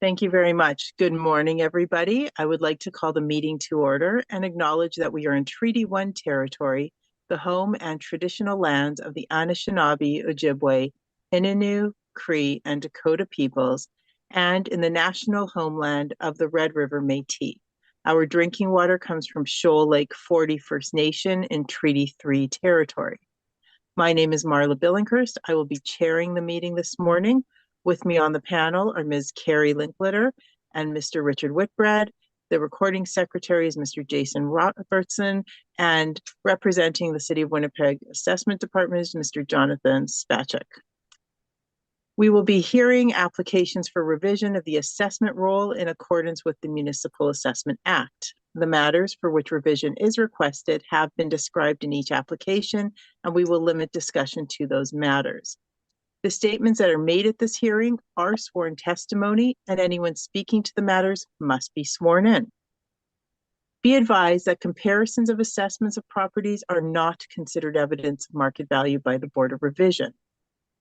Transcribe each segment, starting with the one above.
Thank you very much. Good morning, everybody. I would like to call the meeting to order and acknowledge that we are in Treaty 1 territory, the home and traditional lands of the Anishinaabe, Ojibwe, Innu, Cree, and Dakota peoples, and in the national homeland of the Red River Métis. Our drinking water comes from Shoal Lake 40 First Nation in Treaty 3 territory. My name is Marla Billinghurst. I will be chairing the meeting this morning. With me on the panel are Ms. Carrie Linkletter and Mr. Richard Whitbrad. The recording secretary is Mr. Jason Robertson, and representing the City of Winnipeg Assessment Department is Mr. Jonathan Spacek. We will be hearing applications for revision of the assessment roll in accordance with the Municipal Assessment Act. The matters for which revision is requested have been described in each application, and we will limit discussion to those matters. The statements that are made at this hearing are sworn testimony, and anyone speaking to the matters must be sworn in. Be advised that comparisons of assessments of properties are not considered evidence of market value by the Board of Revision.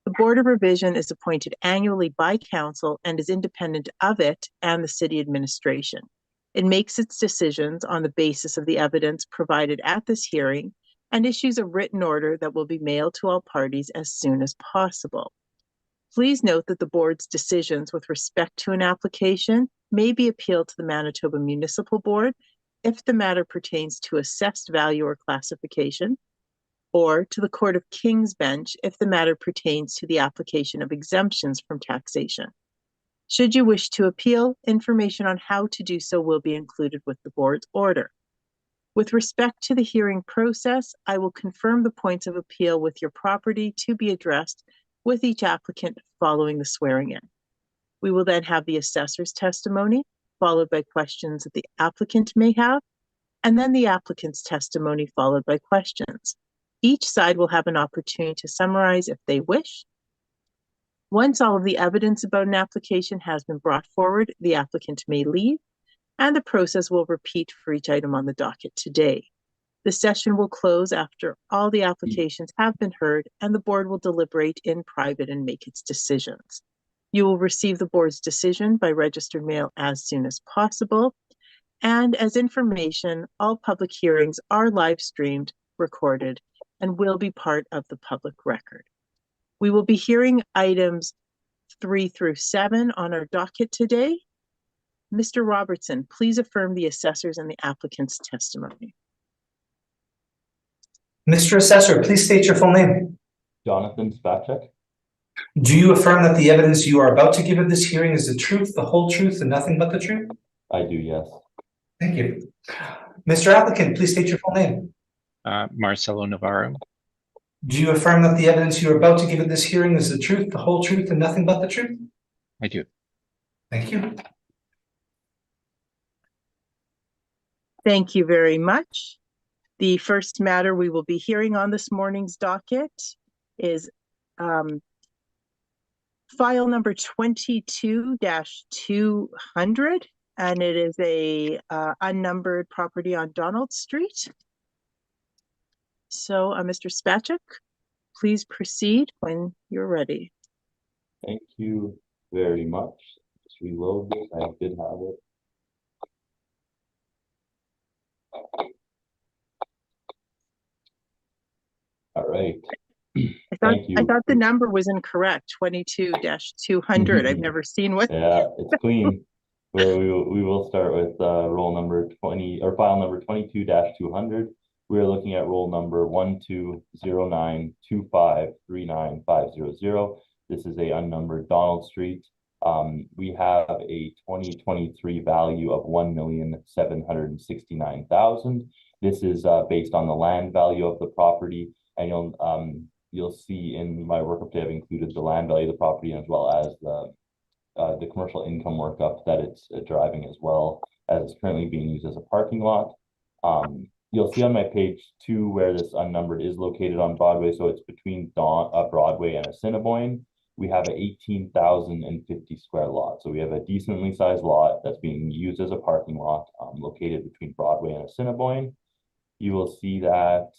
The Board of Revision is appointed annually by Council and is independent of it and the City Administration. It makes its decisions on the basis of the evidence provided at this hearing and issues a written order that will be mailed to all parties as soon as possible. Please note that the Board's decisions with respect to an application may be appealed to the Manitoba Municipal Board if the matter pertains to assessed value or classification, or to the Court of King's Bench if the matter pertains to the application of exemptions from taxation. Should you wish to appeal, information on how to do so will be included with the Board's order. With respect to the hearing process, I will confirm the points of appeal with your property to be addressed with each applicant following the swearing in. We will then have the assessor's testimony, followed by questions that the applicant may have, and then the applicant's testimony followed by questions. Each side will have an opportunity to summarize if they wish. Once all of the evidence about an application has been brought forward, the applicant may leave, and the process will repeat for each item on the docket today. The session will close after all the applications have been heard, and the Board will deliberate in private and make its decisions. You will receive the Board's decision by registered mail as soon as possible. And as information, all public hearings are live streamed, recorded, and will be part of the public record. We will be hearing items 3 through 7 on our docket today. Mr. Robertson, please affirm the assessor's and the applicant's testimony. Mr. Assessor, please state your full name. Jonathan Spacek. Do you affirm that the evidence you are about to give at this hearing is the truth, the whole truth, and nothing but the truth? I do, yes. Thank you. Mr. Applicant, please state your full name. Marcelo Navarro. Do you affirm that the evidence you are about to give at this hearing is the truth, the whole truth, and nothing but the truth? I do. Thank you. Thank you very much. The first matter we will be hearing on this morning's docket is file number 22-200, and it is a unnumbered property on Donald Street. So, Mr. Spacek, please proceed when you're ready. Thank you very much. Just reload this. I did have it. All right. I thought the number was incorrect, 22-200. I've never seen what. Yeah, it's clean. We will start with roll number 20 or file number 22-200. We are looking at roll number 1209253950. This is a unnumbered Donald Street. We have a 2023 value of $1,769,000. This is based on the land value of the property, and you'll see in my workup tab included the land value of the property as well as the commercial income workup that it's driving, as well as it's currently being used as a parking lot. You'll see on my page 2 where this unnumbered is located on Broadway, so it's between Broadway and Assiniboine. We have an 18,050 square lot, so we have a decently sized lot that's being used as a parking lot located between Broadway and Assiniboine. You will see that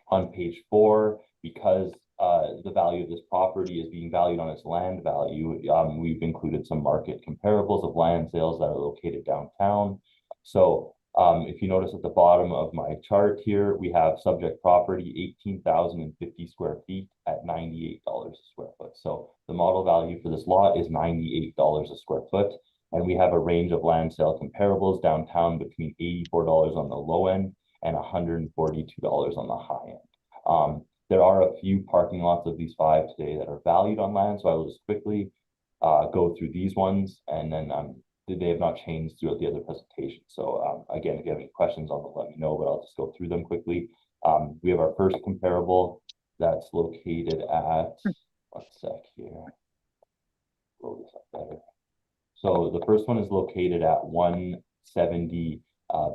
on page 4, because the value of this property is being valued on its land value, we've included some market comparables of land sales that are located downtown. So if you notice at the bottom of my chart here, we have subject property, 18,050 square feet at $98 a square foot. So the model value for this lot is $98 a square foot. And we have a range of land sale comparables downtown between $84 on the low end and $142 on the high end. There are a few parking lots of these 5 today that are valued on land, so I will just quickly go through these ones, and then they have not changed throughout the other presentation. So again, if you have any questions on them, let me know, but I'll just go through them quickly. We have our first comparable that's located at, one sec here, roll this up better. So the first one is located at 170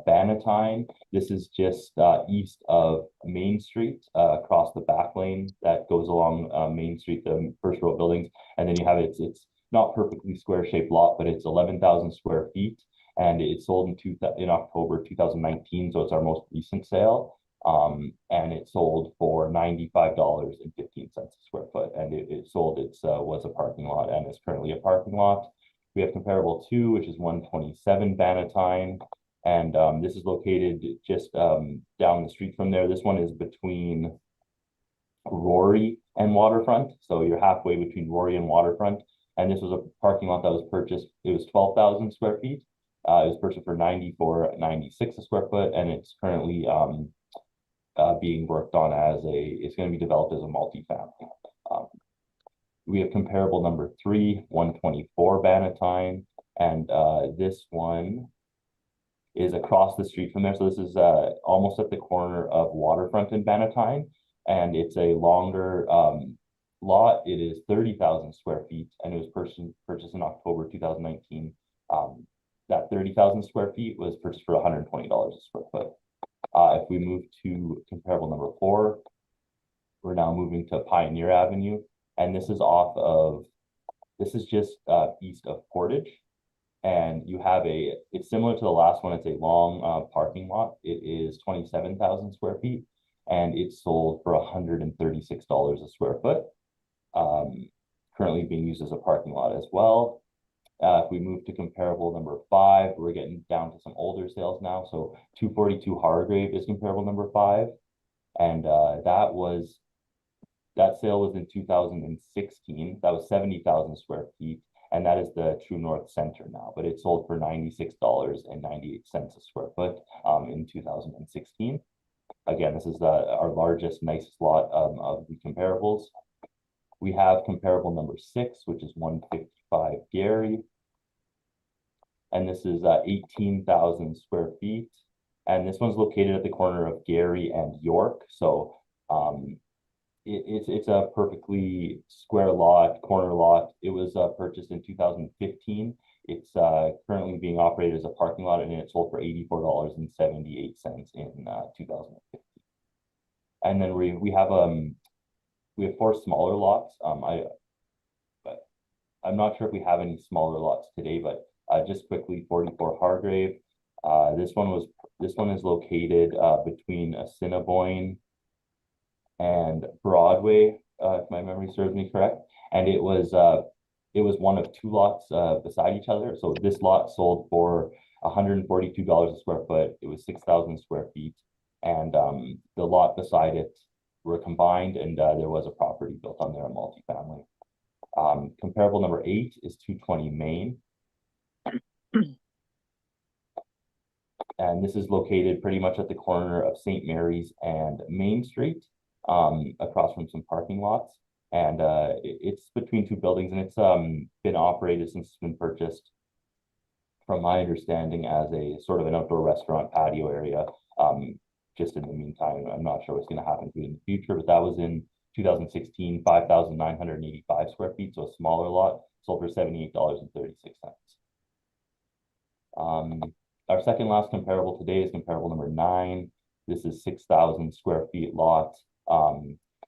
Bannatyne. This is just east of Main Street, across the back lane that goes along Main Street, the first row of buildings. And then you have it's not perfectly square shaped lot, but it's 11,000 square feet, and it sold in October 2019. So it's our most recent sale. And it sold for $95.15 a square foot, and it was a parking lot and is currently a parking lot. We have comparable 2, which is 127 Bannatyne. And this is located just down the street from there. This one is between Rory and Waterfront. So you're halfway between Rory and Waterfront. And this was a parking lot that was purchased. It was 12,000 square feet. It was purchased for $94.96 a square foot. And it's currently being worked on it's going to be developed as a multifamily. We have comparable number 3, 124 Bannatyne. And this one is across the street from there. So this is almost at the corner of Waterfront and Bannatyne, and it's a longer lot. It is 30,000 square feet, and it was purchased in October 2019. That 30,000 square feet was purchased for $120 a square foot. If we move to comparable number 4, we're now moving to Pioneer Avenue, and this is just east of Portage. And you have it's similar to the last one. It's a long parking lot. It is 27,000 square feet, and it's sold for $136 a square foot. Currently being used as a parking lot as well. If we move to comparable number 5, we're getting down to some older sales now. So 242 Hargrave is comparable number 5. And that sale was in 2016. That was 70,000 square feet. And that is the True North Center now, but it sold for $96.98 a square foot in 2016. Again, this is our largest, nicest lot of the comparables. We have comparable number 6, which is 155 Gary. And this is 18,000 square feet. And this one's located at the corner of Gary and York. So it's a perfectly square lot, corner lot. It was purchased in 2015. It's currently being operated as a parking lot, and it sold for $84.78 in 2015. And then we have 4 smaller lots. I'm not sure if we have any smaller lots today, but just quickly, 44 Hargrave. This one is located between Assiniboine and Broadway, if my memory serves me correct. And it was one of 2 lots beside each other. So this lot sold for $142 a square foot. It was 6,000 square feet, and the lot beside it were combined, and there was a property built on there, a multifamily. Comparable number 8 is 220 Main. And this is located pretty much at the corner of St. Mary's and Main Street, across from some parking lots. And it's between 2 buildings, and it's been operated since it's been purchased, from my understanding, as a sort of an outdoor restaurant patio area. Just in the meantime, I'm not sure what's going to happen to it in the future, but that was in 2016, 5,985 square feet, so a smaller lot, sold for $78.36. Our second last comparable today is comparable number 9. This is 6,000 square feet lot.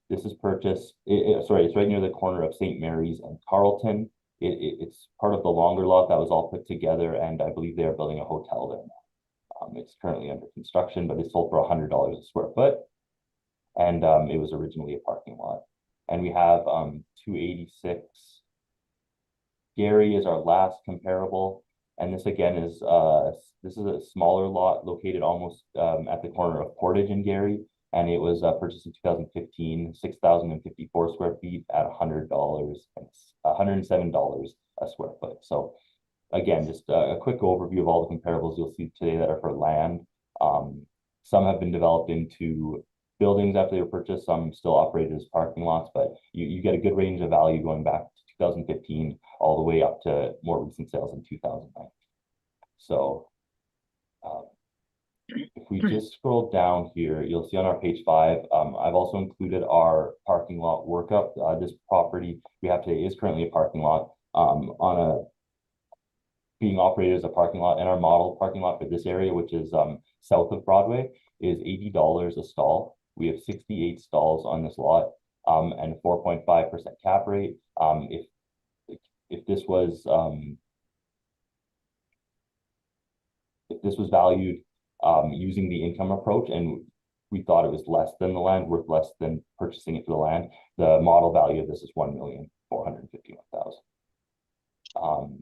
This is purchased, it's right near the corner of St. Mary's and Carlton. It's part of the longer lot that was all put together, and I believe they're building a hotel there now. It's currently under construction, but it sold for $100 a square foot, and it was originally a parking lot. And we have 286. Gary is our last comparable. And this again is this is a smaller lot located almost at the corner of Portage and Gary. And it was purchased in 2015, 6,054 square feet at $100 and $107 a square foot. So again, just a quick overview of all the comparables you'll see today that are for land. Some have been developed into buildings after they were purchased, some still operated as parking lots, but you get a good range of value going back to 2015 all the way up to more recent sales in 2009. So if we just scroll down here, you'll see on our page 5, I've also included our parking lot workup. This property we have today is currently a parking lot being operated as a parking lot, and our model parking lot for this area, which is south of Broadway, is $80 a stall. We have 68 stalls on this lot and 4.5% cap rate. If this was valued using the income approach, and we thought it was less than the land, worth less than purchasing it for the land, the model value of this is $1,451,000.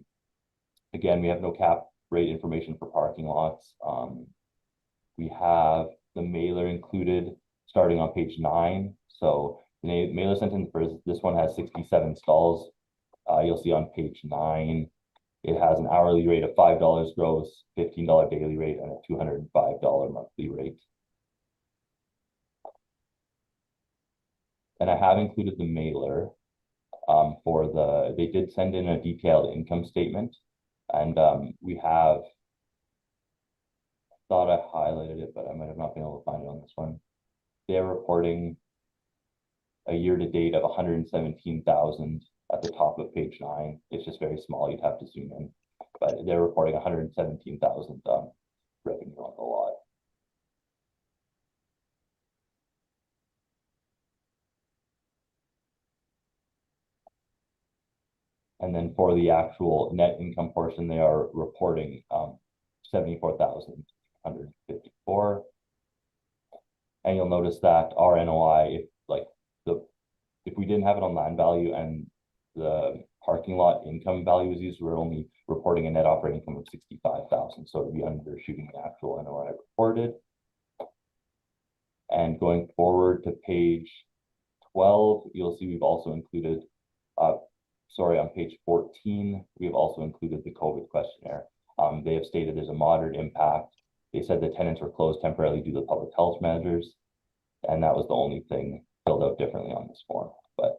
Again, we have no cap rate information for parking lots. We have the mailer included starting on page 9. So the mailer sent in for this one has 67 stalls. You'll see on page 9, it has an hourly rate of $5 gross, $15 daily rate, and a $205 monthly rate. And I have included the mailer they did send in a detailed income statement. And we have, thought I highlighted it, but I might have not been able to find it on this one. They're reporting a year-to-date of 117,000 at the top of page 9. It's just very small, you'd have to zoom in. But they're reporting 117,000 revenue on the lot. And then for the actual net income portion, they are reporting 74,154. And you'll notice that our NOI, if we didn't have it on land value and the parking lot income value was used, we're only reporting a net operating income of 65,000. So it'd be undershooting the actual NOI reported. And going forward to page 12, you'll see we've also included on page 14, we've also included the COVID questionnaire. They have stated there's a moderate impact. They said the tenants were closed temporarily due to public health measures, and that was the only thing filled out differently on this form. But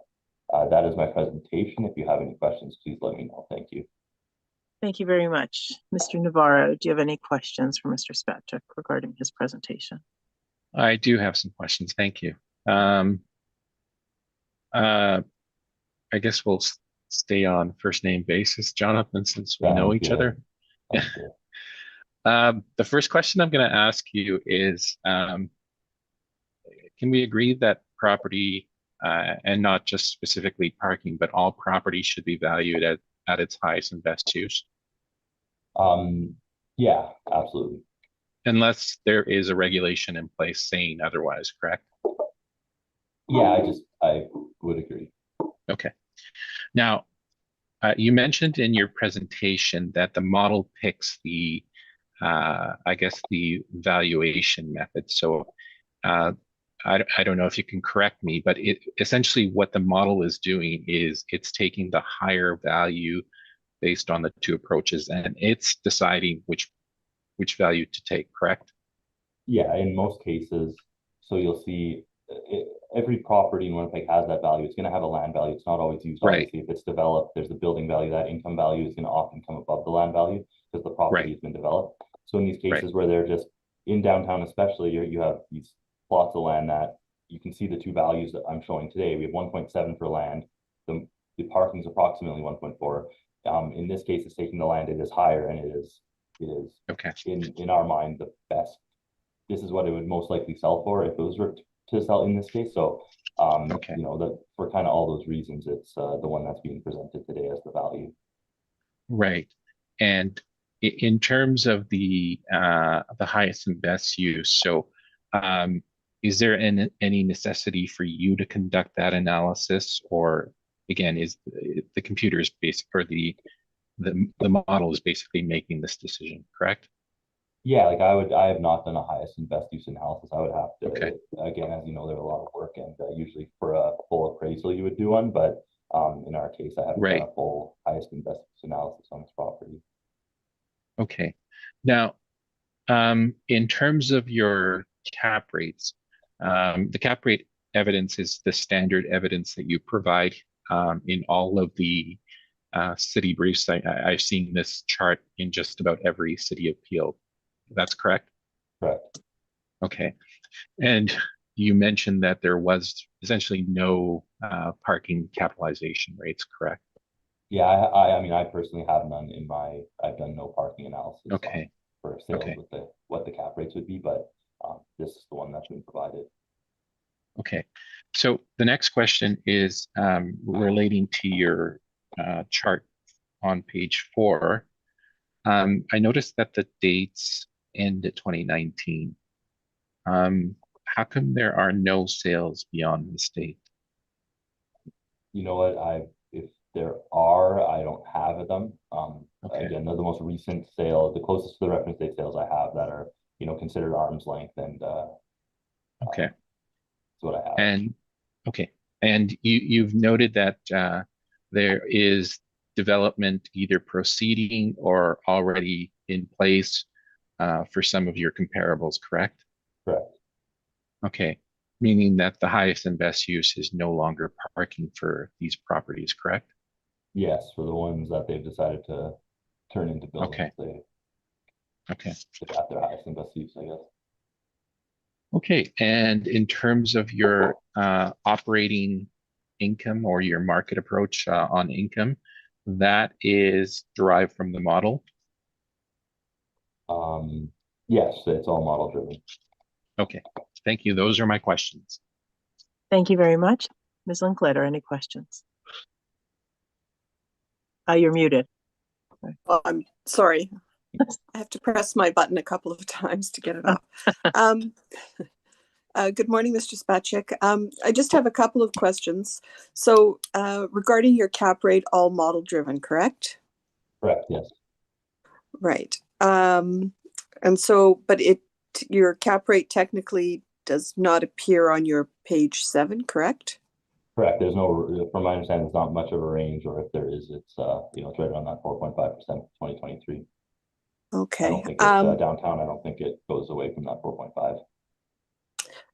that is my presentation. If you have any questions, please let me know. Thank you. Thank you very much. Mr. Navarro, do you have any questions for Mr. Spacek regarding his presentation? I do have some questions. Thank you. I guess we'll stay on first name basis, Jonathan, since we know each other. The first question I'm going to ask you is, can we agree that property, and not just specifically parking, but all property should be valued at its highest and best use? Yeah, absolutely. Unless there is a regulation in place saying otherwise, correct? Yeah, I would agree. Okay. Now, you mentioned in your presentation that the model picks the, I guess, the valuation method. So I don't know if you can correct me, but essentially what the model is doing is it's taking the higher value based on the two approaches, and it's deciding which value to take, correct? Yeah, in most cases. So you'll see every property in Winnipeg has that value. It's going to have a land value. It's not always used. Right. Obviously, if it's developed, there's the building value. That income value is going to often come above the land value because the property has been developed. So in these cases where they're just in downtown, especially, you have these plots of land that you can see the two values that I'm showing today. We have 1.7 for land. The parking is approximately 1.4. In this case, it's taking the land. It is higher, and it is okay. In our mind the best. This is what it would most likely sell for if it was to sell in this case. So okay. you know, that for kind of all those reasons, it's the one that's being presented today as the value. Right. And in terms of the highest and best use, so is there any necessity for you to conduct that analysis, or again, is the computer's basic, or the model is basically making this decision, correct? Yeah, like I have not done a highest and best use analysis. I would have to, Okay. again, as you know, there's a lot of work, and usually for a full appraisal you would do one, but in our case, I haven't done a full highest and best use analysis on this property. Okay. Now, in terms of your cap rates, the cap rate evidence is the standard evidence that you provide in all of the city briefs. I've seen this chart in just about every city appeal. That's correct? Correct. Okay. And you mentioned that there was essentially no parking capitalization rates, correct? Yeah, I mean, I personally have none in my, I've done no parking analysis for sales with what the cap rates would be, but this is the one that's been provided. Okay. So the next question is relating to your chart on page 4. I noticed that the dates end at 2019. How come there are no sales beyond this date? You know what, if there are, I don't have them. Okay. Again, they're the most recent sale, the closest to the reference date sales I have that are, you know, considered arm's length, and okay. that's what I have. And okay. And you've noted that there is development either proceeding or already in place for some of your comparables, correct? Correct. Okay. Meaning that the highest and best use is no longer parking for these properties, correct? Yes, for the ones that they've decided to turn into buildings. Okay. They got their highest and best use, I guess. Okay. And in terms of your operating income or your market approach on income, that is derived from the model? Yes, it's all model driven. Okay. Thank you. Those are my questions. Thank you very much. Ms. Linkletter, any questions? You're muted. Well, I'm sorry. I have to press my button a couple of times to get it off. Good morning, Mr. Spacek. I just have a couple of questions. So regarding your cap rate, all model driven, correct? Correct, yes. Right. And so, but your cap rate technically does not appear on your page 7, correct? Correct. There's no, from my understanding, there's not much of a range, or if there is, it's you know, it's right around that 4.5% for 2023. Okay. I don't think it, downtown, I don't think it goes away from that 4.5.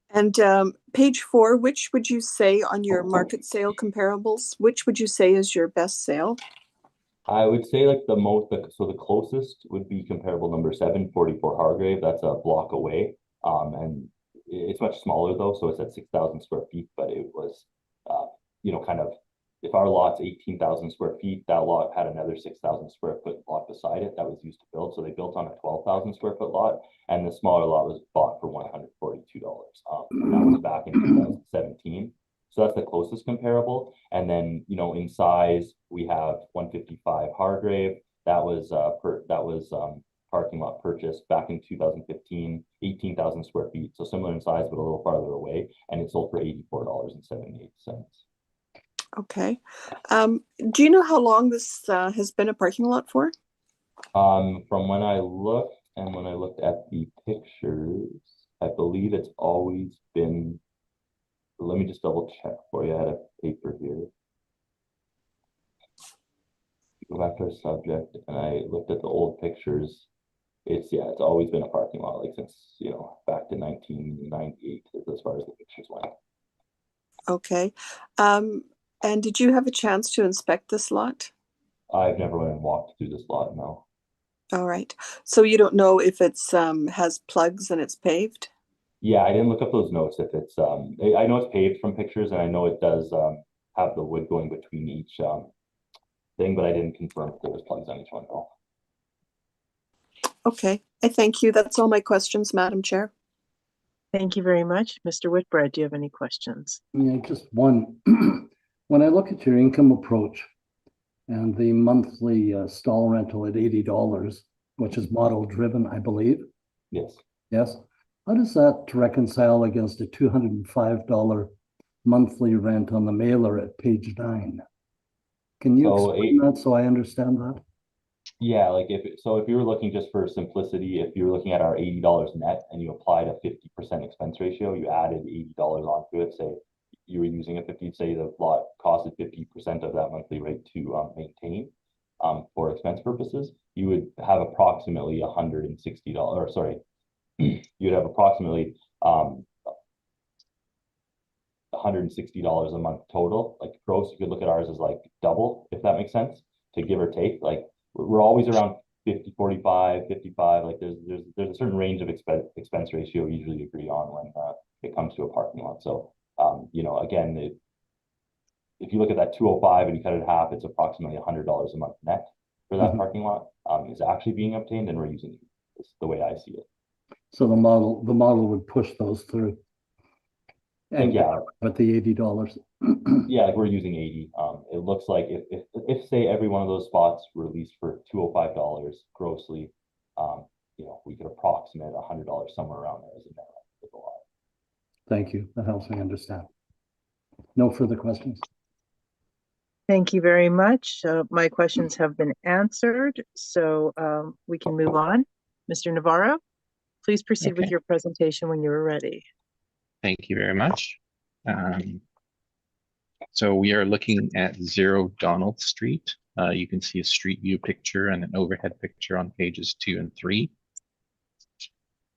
And page 4, which would you say on your market sale comparables, which would you say is your best sale? I would say like the closest would be comparable number 744 Hargrave. That's a block away. And it's much smaller though, so it's at 6,000 square feet, but it was, you know, kind of, if our lot's 18,000 square feet, that lot had another 6,000 square foot lot beside it that was used to build. So they built on a 12,000 square foot lot, and the smaller lot was bought for $142. And that was back in 2017. So that's the closest comparable. And then, you know, in size, we have 155 Hargrave. That was parking lot purchased back in 2015, 18,000 square feet. So similar in size, but a little farther away. And it sold for $84.78. Okay. Do you know how long this has been a parking lot for? From when I looked and when I looked at the pictures, I believe it's always been, let me just double check for you. I had a paper here. Go back to our subject, and I looked at the old pictures. It's always been a parking lot, like since, you know, back to 1998 as far as the pictures went. Okay. And did you have a chance to inspect this lot? I've never went and walked through this lot, no. All right. So you don't know if it's has plugs and it's paved? Yeah, I didn't look up those notes. If it's I know it's paved from pictures, and I know it does have the wood going between each thing, but I didn't confirm if there was plugs on each one. No. Okay, I thank you. That's all my questions, Madam Chair. Thank you very much. Mr. Whitbread, do you have any questions? Yeah, just one. When I look at your income approach and the monthly stall rental at $80, which is model driven, I believe. Yes. Yes. How does that reconcile against a $205 monthly rent on the mailer at page 9? Can you explain that so I understand that? Yeah, like if you were looking just for simplicity, if you were looking at our $80 net and you applied a 50% expense ratio, you added $80 onto it, say you were using a 50, say the lot costed 50% of that monthly rate to maintain for expense purposes, you would have approximately $160, or sorry, you'd have approximately $160 a month total, like gross. You could look at ours as like double, if that makes sense, to give or take. Like we're always around 50, 45, 55. Like there's a certain range of expense ratio we usually agree on when it comes to a parking lot. So you know, again, if you look at that 205 and you cut it in half, it's approximately $100 a month net for that parking lot is actually being obtained, and we're using it. It's the way I see it. So the model would push those through. And yeah, but the $80. Yeah, like we're using 80. It looks like if say every one of those spots were leased for $205 grossly, you know, we could approximate $100 somewhere around there as a net with a lot. Thank you. That helps me understand. No further questions. Thank you very much. My questions have been answered, so we can move on. Mr. Navarro, please proceed with your presentation when you are ready. Thank you very much. So we are looking at 0 Donald Street. You can see a street view picture and an overhead picture on pages 2 and 3.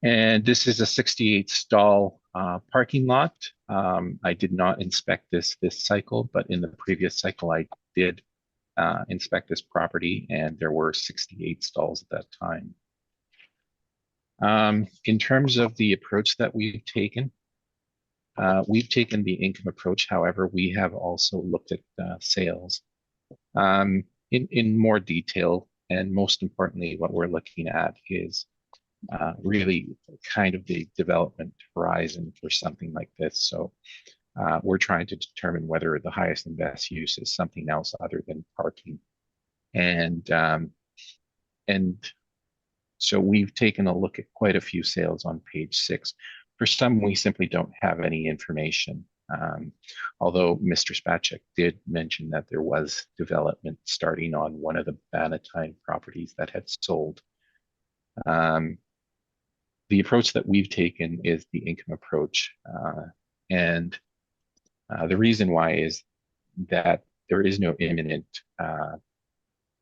And this is a 68 stall parking lot. I did not inspect this cycle, but in the previous cycle I did inspect this property, and there were 68 stalls at that time. In terms of the approach that we've taken the income approach. However, we have also looked at sales in more detail, and most importantly, what we're looking at is really kind of the development horizon for something like this. So we're trying to determine whether the highest and best use is something else other than parking, and so we've taken a look at quite a few sales on page 6. For some, we simply don't have any information. Although Mr. Spacek did mention that there was development starting on one of the Bannatyne properties that had sold. The approach that we've taken is the income approach. And the reason why is that there is no imminent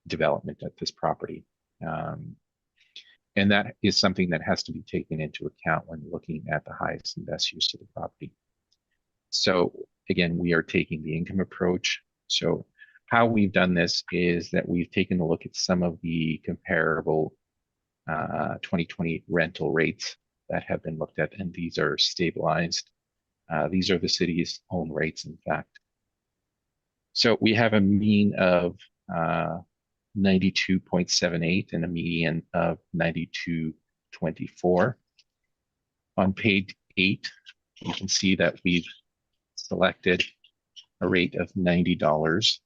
development at this property. And that is something that has to be taken into account when looking at the highest and best use of the property. So again, we are taking the income approach. So how we've done this is that we've taken a look at some of the comparable 2020 rental rates that have been looked at, and these are stabilized. These are the city's own rates, in fact. So we have a mean of 92.78 and a median of 92.24. On page 8, you can see that we've selected a rate of $90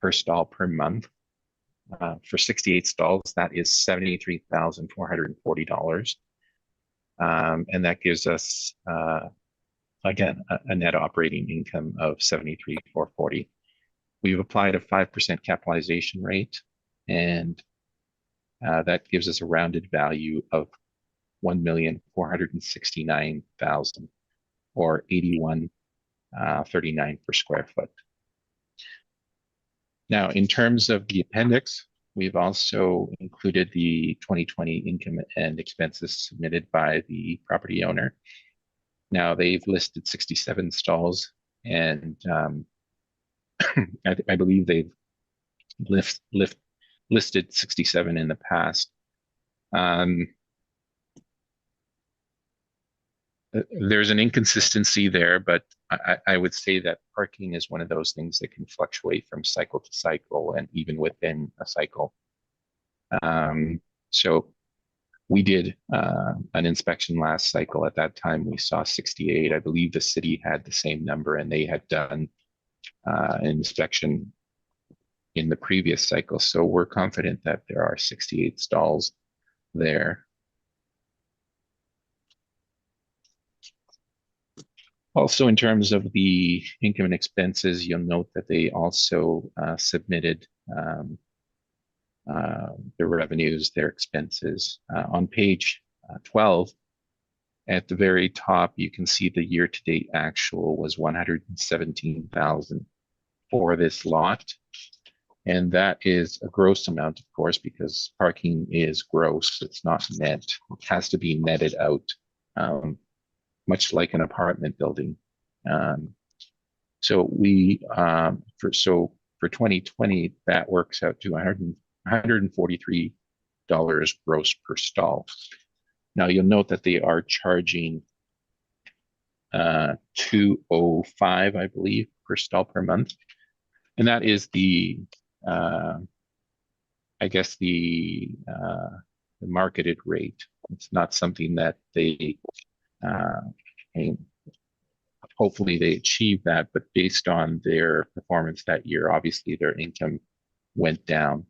per stall per month. For 68 stalls, that is $73,440. And that gives us, again, a net operating income of $73,440. We've applied a 5% capitalization rate, and that gives us a rounded value of $1,469,000, or $81.39 per square foot. Now, in terms of the appendix, we've also included the 2020 income and expenses submitted by the property owner. Now, they've listed 67 stalls, and I believe they've listed 67 in the past. There's an inconsistency there, but I would say that parking is one of those things that can fluctuate from cycle to cycle and even within a cycle. So we did an inspection last cycle. At that time, we saw 68. I believe the city had the same number, and they had done an inspection in the previous cycle. So we're confident that there are 68 stalls there. Also, in terms of the income and expenses, you'll note that they also submitted their revenues, their expenses. On page 12, at the very top, you can see the year-to-date actual was 117,000 for this lot. And that is a gross amount, of course, because parking is gross. It's not net. It has to be netted out, much like an apartment building. So for 2020, that works out to $143 gross per stall. Now you'll note that they are charging $205, I believe, per stall per month, and that is the I guess the marketed rate. It's not something that they hopefully they achieve that, but based on their performance that year, obviously their income went down.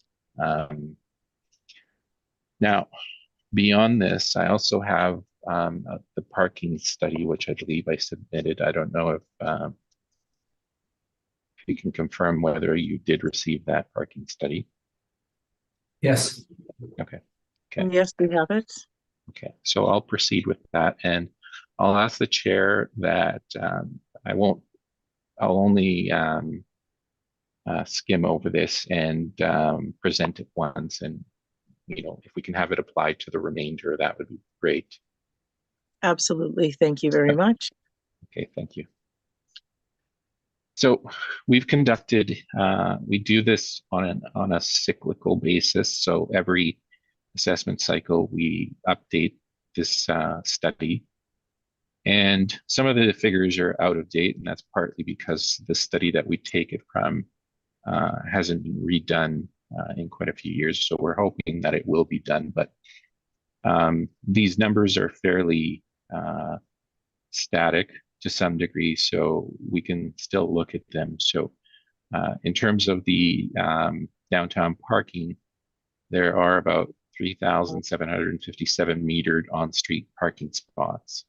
Now, beyond this, I also have the parking study, which I believe I submitted. I don't know if you can confirm whether you did receive that parking study. Yes. Okay. Yes, we have it. Okay, so I'll proceed with that, and I'll ask the chair that I'll only skim over this and present it once, and if we can have it applied to the remainder, that would be great. Absolutely. Thank you very much. Okay, thank you. So we've conducted, we do this on a cyclical basis. So every assessment cycle, we update this study. And some of the figures are out of date, and that's partly because the study that we take it from hasn't been redone in quite a few years. So we're hoping that it will be done, but these numbers are fairly static to some degree, so we can still look at them. So in terms of the downtown parking, there are about 3,757 metered on-street parking spots,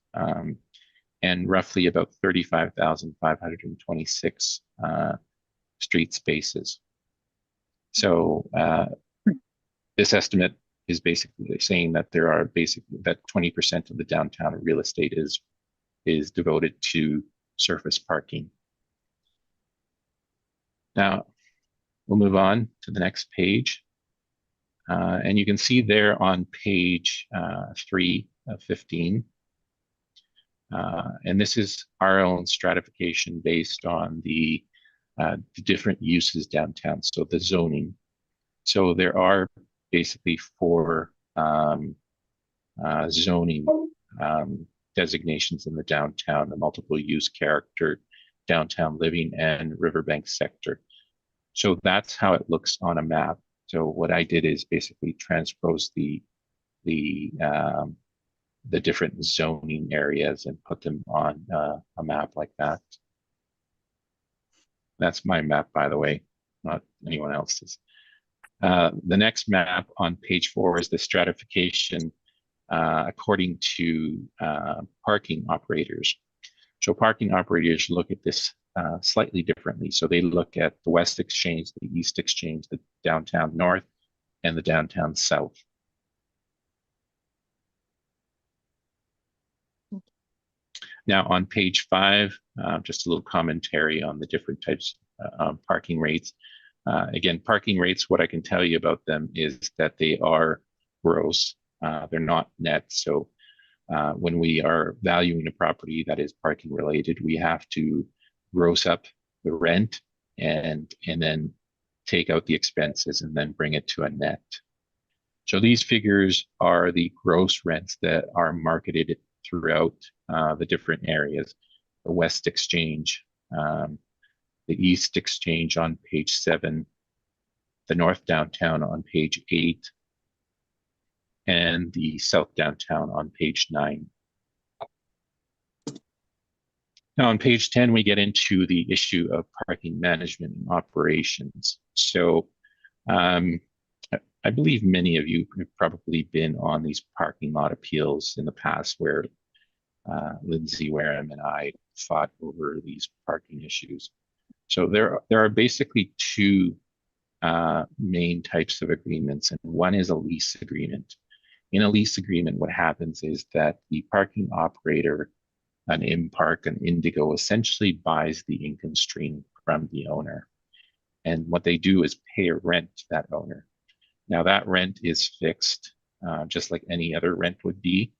and roughly about 35,526 street spaces. So this estimate is basically saying that there are that 20% of the downtown real estate is devoted to surface parking. Now, we'll move on to the next page. And you can see there on page 3 of 15. And this is our own stratification based on the different uses downtown, so the zoning. So there are basically 4 zoning designations in the downtown: the multiple use character, downtown living, and riverbank sector. So that's how it looks on a map. So what I did is basically transpose the different zoning areas and put them on a map like that. That's my map, by the way, not anyone else's. The next map on page 4 is the stratification according to parking operators. So parking operators look at this slightly differently. So they look at the West Exchange, the East Exchange, the downtown North, and the downtown South. Now on page 5, just a little commentary on the different types of parking rates. Again, parking rates, what I can tell you about them is that they are gross. They're not net. So when we are valuing a property that is parking related, we have to gross up the rent and then take out the expenses and then bring it to a net. So these figures are the gross rents that are marketed throughout the different areas: the West Exchange, the East Exchange on page 7, the North Downtown on page 8, and the South Downtown on page 9. Now on page 10, we get into the issue of parking management and operations. So I believe many of you have probably been on these parking lot appeals in the past where Lindsay Wareham and I fought over these parking issues. So there are basically two main types of agreements, and one is a lease agreement. In a lease agreement, what happens is that the parking operator, an ImPark, an Indigo, essentially buys the income stream from the owner. And what they do is pay a rent to that owner. Now that rent is fixed, just like any other rent would be.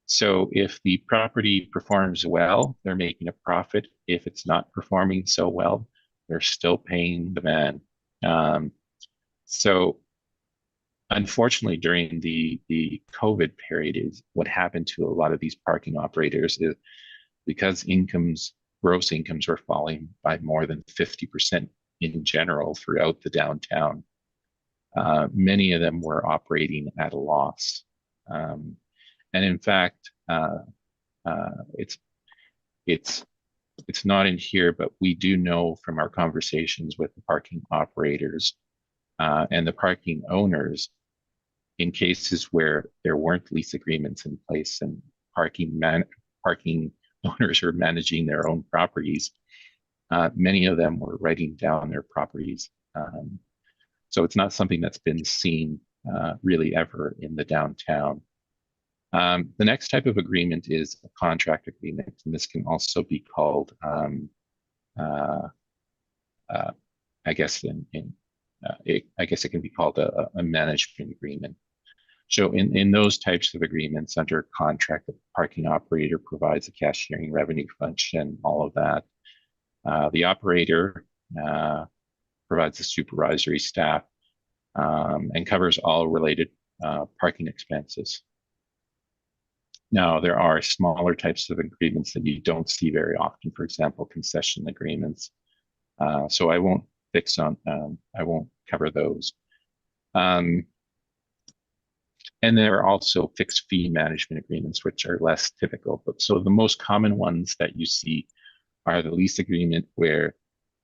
So if the property performs well, they're making a profit. If it's not performing so well, they're still paying the man. So unfortunately, during the COVID period, is what happened to a lot of these parking operators is because gross incomes were falling by more than 50% in general throughout the downtown. Many of them were operating at a loss. And in fact, it's not in here, but we do know from our conversations with the parking operators and the parking owners, in cases where there weren't lease agreements in place and parking owners are managing their own properties, many of them were writing down their properties. So it's not something that's been seen really ever in the downtown. The next type of agreement is a contract agreement, and this can also be called, I guess it can be called a management agreement. So in those types of agreements, under contract, the parking operator provides a cashiering revenue function, all of that. The operator provides the supervisory staff and covers all related parking expenses. Now, there are smaller types of agreements that you don't see very often, for example, concession agreements. So I won't cover those. And there are also fixed fee management agreements, which are less typical. But so the most common ones that you see are the lease agreement, where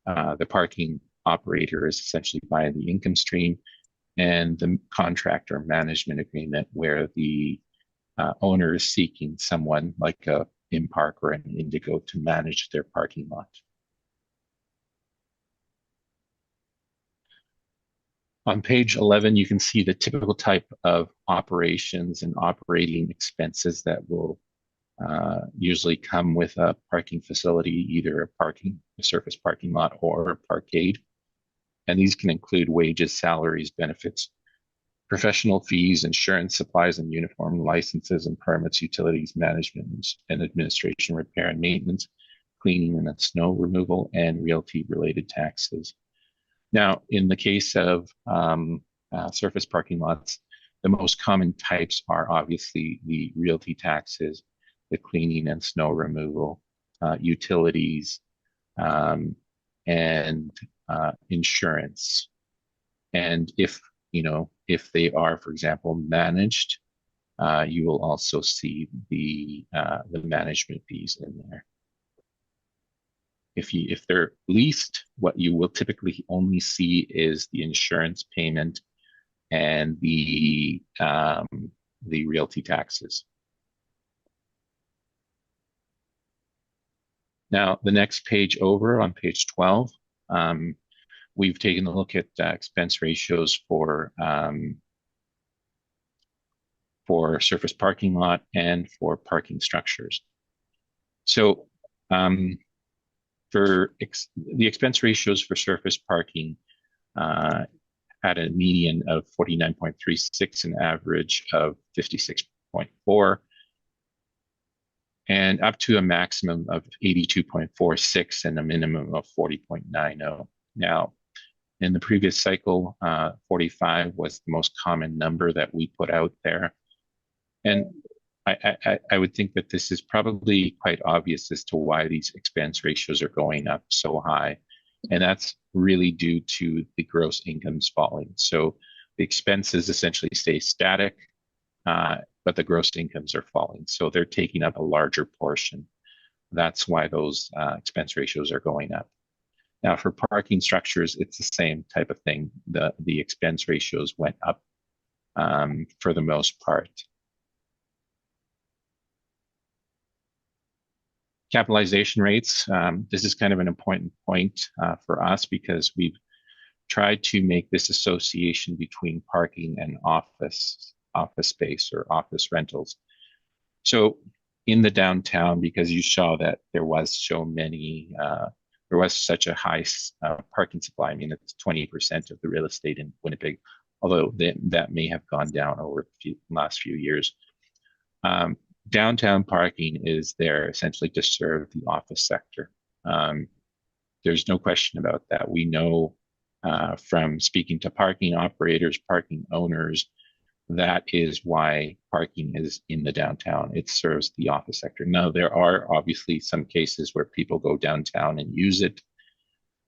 the parking operator is essentially buying the income stream, and the contractor management agreement, where the owner is seeking someone like a ImPark or an Indigo to manage their parking lot. On page 11, you can see the typical type of operations and operating expenses that will usually come with a parking facility, either a surface parking lot or a parkade. And these can include wages, salaries, benefits, professional fees, insurance, supplies and uniform, licenses and permits, utilities, management and administration, repair and maintenance, cleaning and snow removal, and realty-related taxes. Now, in the case of surface parking lots, the most common types are obviously the realty taxes, the cleaning and snow removal, utilities, and insurance. And if they are, for example, managed, you will also see the management fees in there. If they're leased, what you will typically only see is the insurance payment and the realty taxes. Now, the next page over, on page 12, we've taken a look at expense ratios for surface parking lot and for parking structures. So for the expense ratios for surface parking had a median of 49.36, an average of 56.4, and up to a maximum of 82.46 and a minimum of 40.90. Now, in the previous cycle, 45 was the most common number that we put out there. And I would think that this is probably quite obvious as to why these expense ratios are going up so high. And that's really due to the gross incomes falling. So the expenses essentially stay static, but the gross incomes are falling. So they're taking up a larger portion. That's why those expense ratios are going up. Now, for parking structures, it's the same type of thing. The expense ratios went up for the most part. Capitalization rates. This is kind of an important point for us because we've tried to make this association between parking and office space or office rentals. So in the downtown, because you saw that there was such a high parking supply. I mean, it's 20% of the real estate in Winnipeg, although that may have gone down over the last few years. Downtown parking is there essentially to serve the office sector. There's no question about that. We know from speaking to parking operators, parking owners, that is why parking is in the downtown. It serves the office sector. Now, there are obviously some cases where people go downtown and use it.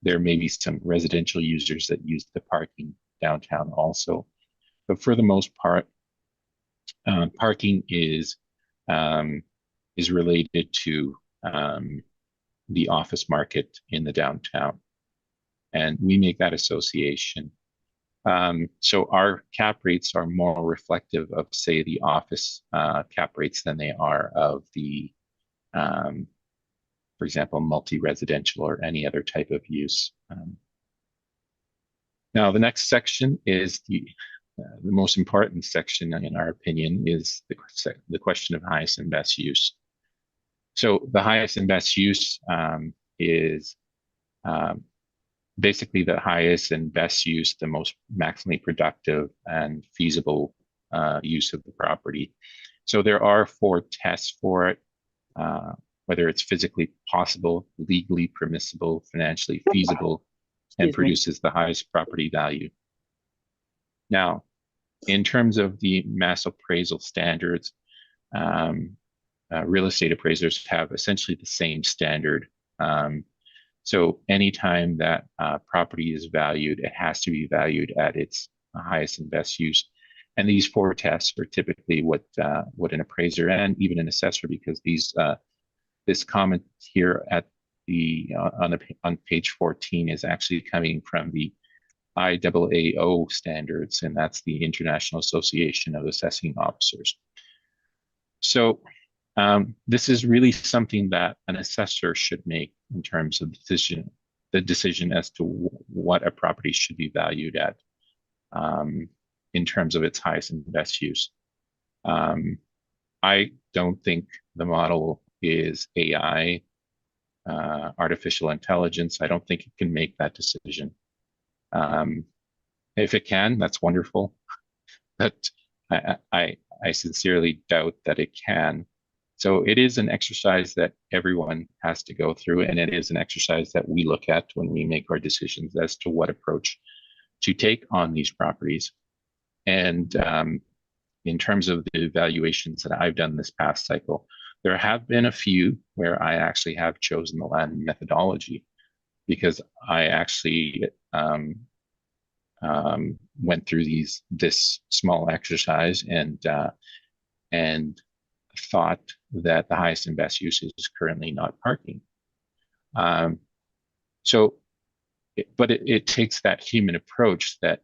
There may be some residential users that use the parking downtown also. But for the most part, parking is related to the office market in the downtown. And we make that association. So our cap rates are more reflective of, say, the office cap rates than they are of the, for example, multi-residential or any other type of use. Now, the next section is the most important section, in our opinion, is the question of highest and best use. So the highest and best use is basically the highest and best use, the most maximally productive and feasible use of the property. So there are 4 tests for it, whether it's physically possible, legally permissible, financially feasible, and produces the highest property value. Now, in terms of the mass appraisal standards, real estate appraisers have essentially the same standard. So anytime that property is valued, it has to be valued at its highest and best use. And these 4 tests are typically what an appraiser and even an assessor, because this comment here at on page 14 is actually coming from the IAAO standards, and that's the International Association of Assessing Officers. So this is really something that an assessor should make in terms of the decision as to what a property should be valued at in terms of its highest and best use. I don't think the model is AI, artificial intelligence. I don't think it can make that decision. If it can, that's wonderful, but I sincerely doubt that it can. So it is an exercise that everyone has to go through, and it is an exercise that we look at when we make our decisions as to what approach to take on these properties. And in terms of the evaluations that I've done this past cycle, there have been a few where I actually have chosen the land methodology, because I actually went through this small exercise and thought that the highest and best use is currently not parking. But it takes that human approach that,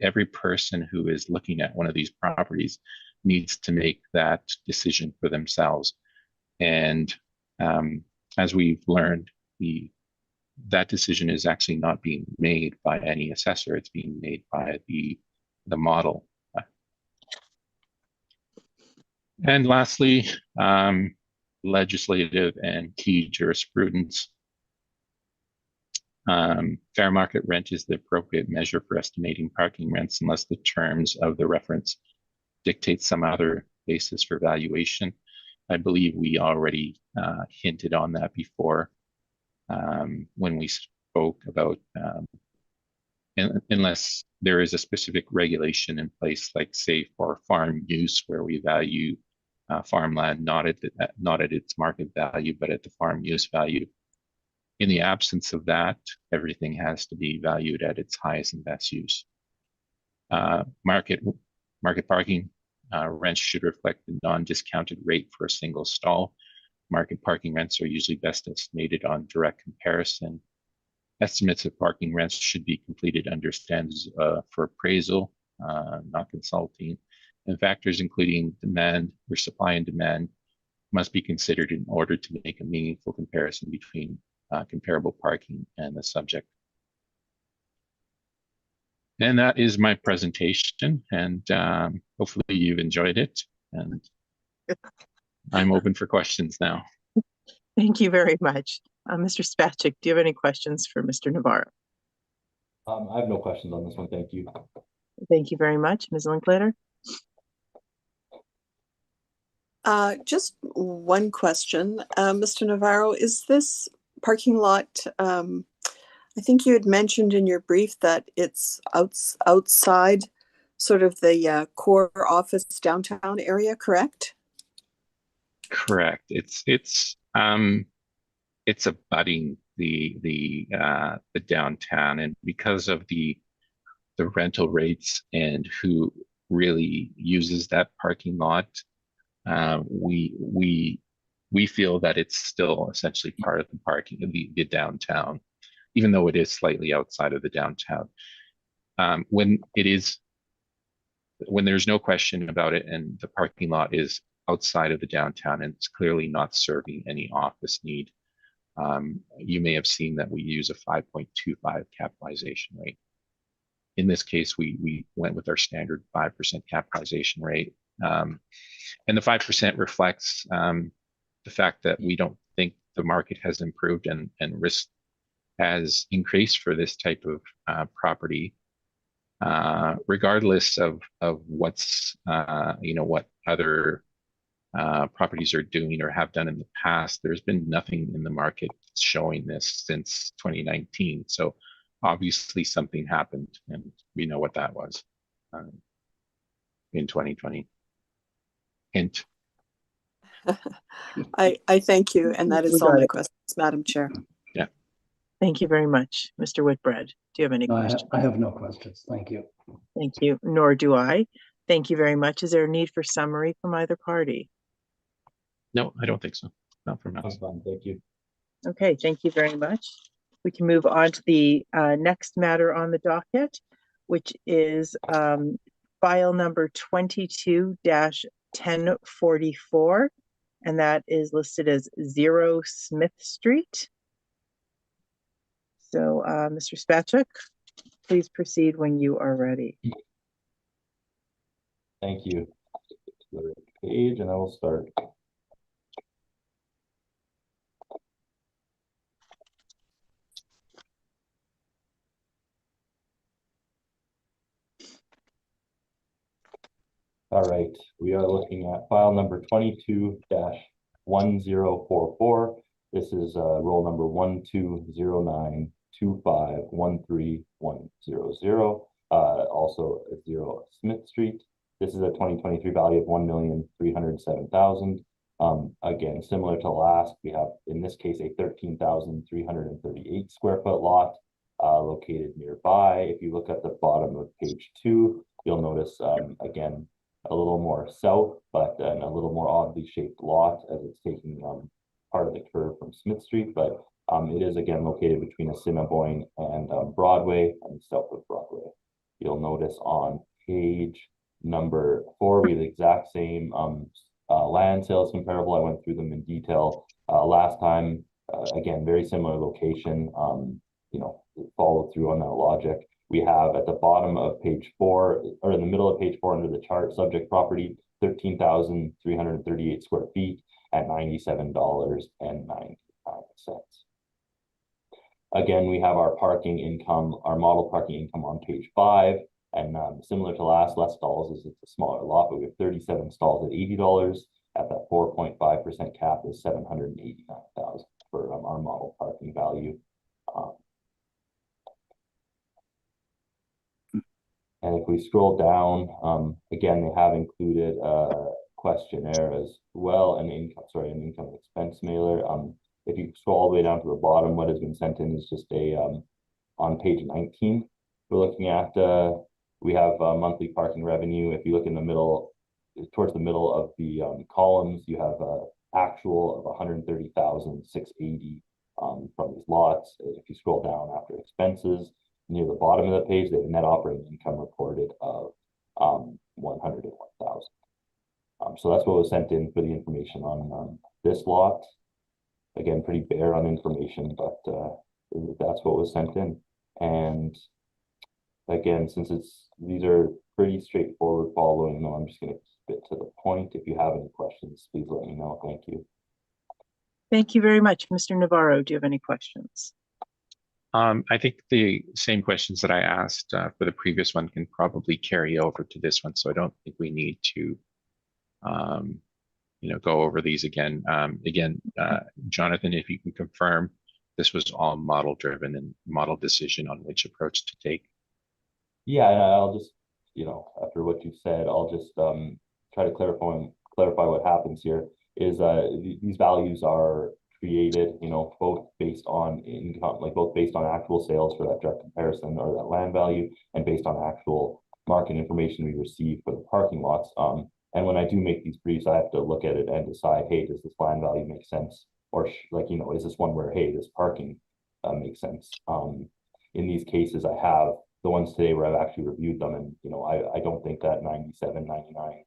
every person who is looking at one of these properties needs to make that decision for themselves. And as we've learned, that decision is actually not being made by any assessor. It's being made by the model. And lastly, legislative and key jurisprudence. Fair market rent is the appropriate measure for estimating parking rents unless the terms of the reference dictate some other basis for valuation. I believe we already hinted on that before when we spoke about unless there is a specific regulation in place, like say for farm use, where we value farmland not at its market value, but at the farm use value. In the absence of that, everything has to be valued at its highest and best use. Market parking rents should reflect the non-discounted rate for a single stall. Market parking rents are usually best estimated on direct comparison. Estimates of parking rents should be completed under standards for appraisal, not consulting, and factors including demand or supply and demand must be considered in order to make a meaningful comparison between comparable parking and the subject. And that is my presentation, and hopefully you've enjoyed it, and I'm open for questions now. Thank you very much. Mr. Spacek, do you have any questions for Mr. Navarro? I have no questions on this one. Thank you. Thank you very much. Ms. Linklater? Just one question. Mr. Navarro, is this parking lot, I think you had mentioned in your brief that it's outside sort of the core office downtown area, correct? Correct. It's abutting the downtown, and because of the rental rates and who really uses that parking lot, we feel that it's still essentially part of the parking of the downtown, even though it is slightly outside of the downtown. When there's no question about it, and the parking lot is outside of the downtown and it's clearly not serving any office need, you may have seen that we use a 5.25 capitalization rate. In this case, we went with our standard 5% capitalization rate. And the 5% reflects the fact that we don't think the market has improved and risk has increased for this type of property, regardless of what's what other properties are doing or have done in the past. There's been nothing in the market showing this since 2019. So obviously something happened, and we know what that was in 2020. Hint. I thank you, and that is all my questions, Madam Chair. Yeah. Thank you very much. Mr. Whitbread, do you have any questions? I have no questions. Thank you. Thank you. Nor do I. Thank you very much. Is there a need for summary from either party? No, I don't think so. Not from us. I'm fine. Thank you. Okay, thank you very much. We can move on to the next matter on the docket, which is file number 22-1044, and that is listed as 0 Smith Street. So, Mr. Spacek, please proceed when you are ready. Thank you. The page, and I will start. All right, we are looking at file number 22-1044. This is roll number 120925131100. Also 0 Smith Street. This is a 2023 value of $1,307,000. Again, similar to last, we have in this case a 13,338 square foot lot located nearby. If you look at the bottom of page 2, you'll notice again a little more south, but a little more oddly shaped lot as it's taking part of the curve from Smith Street. But it is again located between Assiniboine and Broadway and south of Broadway. You'll notice on page number 4, we have the exact same land sales comparable. I went through them in detail last time. Again, very similar location. Follow through on that logic. We have at the bottom of page 4, or in the middle of page 4 under the chart, subject property, 13,338 square feet at $97.99. Again, we have our parking income, our model parking income on page 5. And similar to less stalls as it's a smaller lot, but we have 37 stalls at $80. At that 4.5% cap is $789,000 for our model parking value. And if we scroll down, again, they have included a questionnaire as well, an income expense mailer. If you scroll all the way down to the bottom, what has been sent in is just a, on page 19, we're looking at, we have monthly parking revenue. If you look in the middle, towards the middle of the columns, you have actual of $130,680 from these lots. If you scroll down after expenses, near the bottom of the page, they have net operating income reported of $101,000. So that's what was sent in for the information on this lot. Again, pretty bare on information, but that's what was sent in. And again, since these are pretty straightforward following them, I'm just going to keep it to the point. If you have any questions, please let me know. Thank you. Thank you very much. Mr. Navarro, do you have any questions? I think the same questions that I asked for the previous one can probably carry over to this one, so I don't think we need to go over these again. Jonathan, if you can confirm, this was all model driven and model decision on which approach to take. Yeah, and I'll just, after what you said, I'll just try to clarify what happens here is these values are created, both based on income, both based on actual sales for that direct comparison or that land value, and based on actual market information we receive for the parking lots. And when I do make these briefs, I have to look at it and decide, hey, does this land value make sense? Or is this one where, hey, this parking makes sense? In these cases, I have the ones today where I've actually reviewed them, and I don't think that 97, 99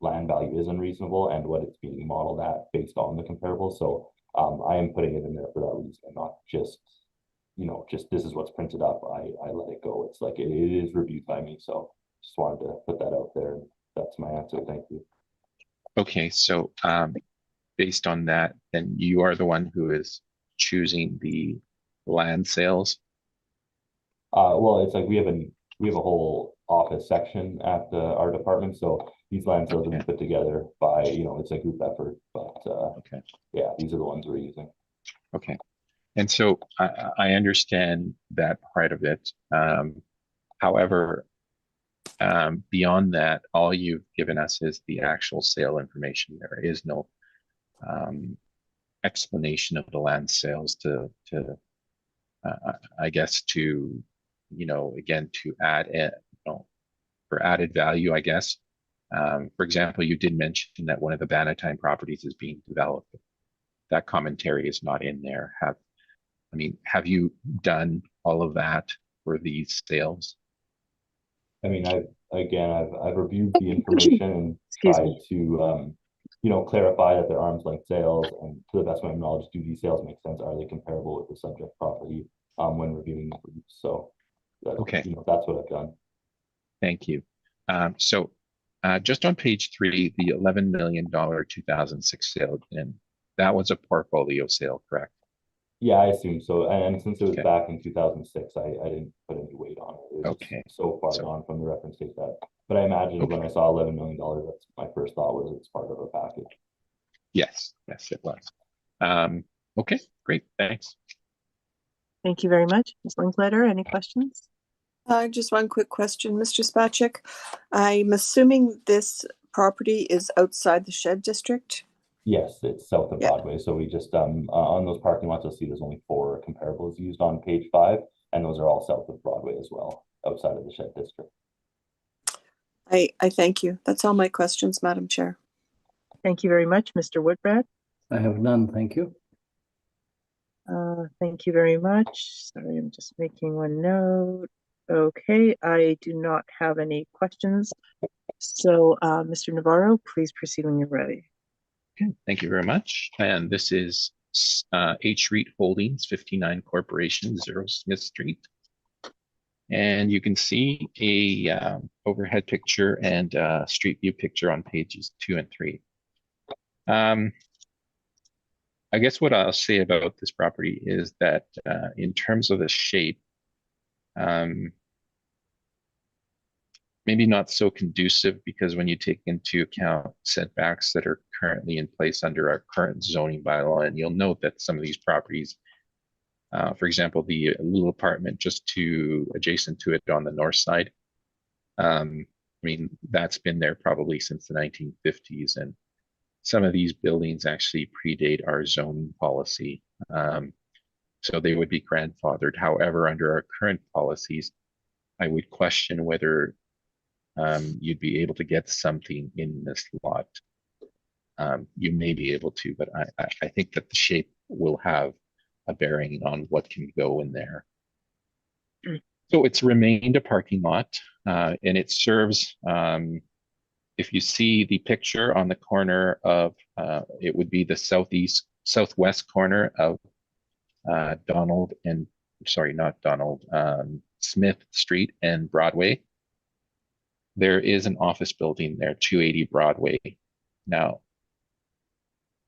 land value is unreasonable, and what it's being modeled at based on the comparables. So I am putting it in there for that reason, and not just this is what's printed up. I let it go. It's like it is reviewed by me. So just wanted to put that out there. That's my answer. Thank you. Okay, so based on that, then you are the one who is choosing the land sales. Well, it's like we have a whole office section at our department, so these land sales have been put together by it's a group effort. But okay, yeah, these are the ones we're using. Okay, and so I understand that part of it. However, beyond that, all you've given us is the actual sale information. There is no explanation of the land sales to I guess to again to add for added value, I guess. For example, you did mention that one of the Bannatyne properties is being developed. That commentary is not in there. Have you done all of that for these sales? I mean, I've reviewed the information and tried to clarify that they're arm's length sales, and to the best of my knowledge, do these sales make sense? Are they comparable with the subject property when reviewing the brief? So okay, that's what I've done. Thank you. So just on page 3, the $11 million 2006 sale, and that was a portfolio sale, correct? Yeah, I assume so. And since it was back in 2006, I didn't put any weight on it. It was so far gone from the reference date that. But I imagined when I saw $11 million, that's my first thought was it's part of a package. Yes, it was. Okay, great, thanks. Thank you very much. Ms. Linkletter, any questions? Just one quick question, Mr. Spacek. I'm assuming this property is outside the shed district? Yes, it's south of Broadway. So we just on those parking lots, you'll see there's only 4 comparables used on page 5, and those are all south of Broadway as well, outside of the shed district. I thank you. That's all my questions, Madam Chair. Thank you very much, Mr. Woodbrad. I have none, thank you. Thank you very much. Sorry, I'm just making one note. Okay, I do not have any questions. So, Mr. Navarro, please proceed when you're ready. Okay, thank you very much. And this is H REIT Holdings, 59 Corporation, 0 Smith Street. And you can see a overhead picture and street view picture on pages 2 and 3. I guess what I'll say about this property is that in terms of the shape, maybe not so conducive, because when you take into account setbacks that are currently in place under our current zoning bylaw, and you'll note that some of these properties, for example, the little apartment just adjacent to it on the north side, that's been there probably since the 1950s, and some of these buildings actually predate our zoning policy. So they would be grandfathered. However, under our current policies, I would question whether you'd be able to get something in this lot. You may be able to, but I think that the shape will have a bearing on what can go in there. So it's remained a parking lot, and it serves if you see the picture on the corner of, it would be the southwest corner of Smith Street and Broadway. There is an office building there, 280 Broadway. Now,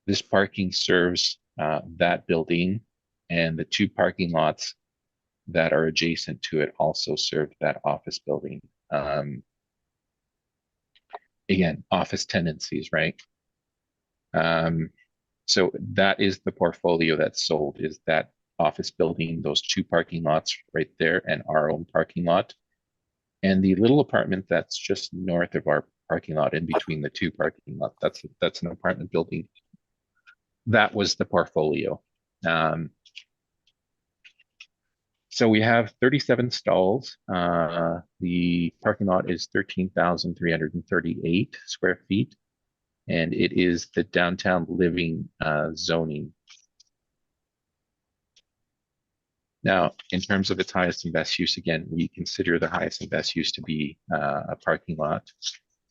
this parking serves that building, and the two parking lots that are adjacent to it also serve that office building. Again, office tenancies, right? So that is the portfolio that's sold, is that office building, those two parking lots right there, and our own parking lot. And the little apartment that's just north of our parking lot, in between the two parking lots, that's an apartment building. That was the portfolio. So we have 37 stalls. The parking lot is 13,338 square feet, and it is the downtown living zoning. Now, in terms of its highest and best use, again, we consider the highest and best use to be a parking lot.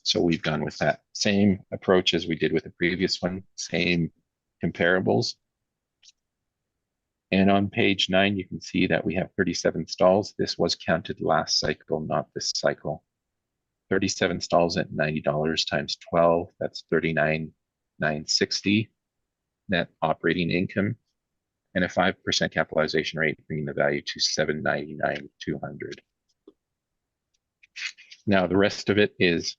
So we've gone with that same approach as we did with the previous one, same comparables. And on page 9, you can see that we have 37 stalls. This was counted last cycle, not this cycle. 37 stalls at $90 times 12, that's $39,960 net operating income, and a 5% capitalization rate, bringing the value to $799,200. Now, the rest of it is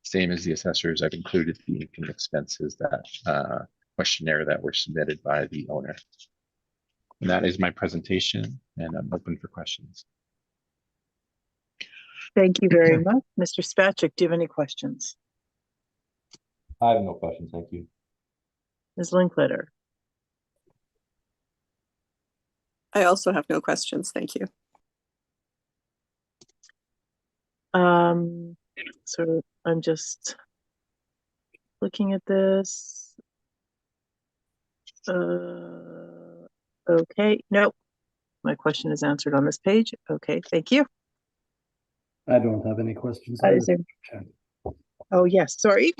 same as the assessors. I've included the income expenses, that questionnaire that were submitted by the owner. And that is my presentation, and I'm open for questions. Thank you very much. Mr. Spacek, do you have any questions? I have no questions, thank you. Ms. Linkletter? I also have no questions. Thank you. So I'm just looking at this. Okay, no, my question is answered on this page. Okay, thank you. I don't have any questions. Oh, yes, sorry.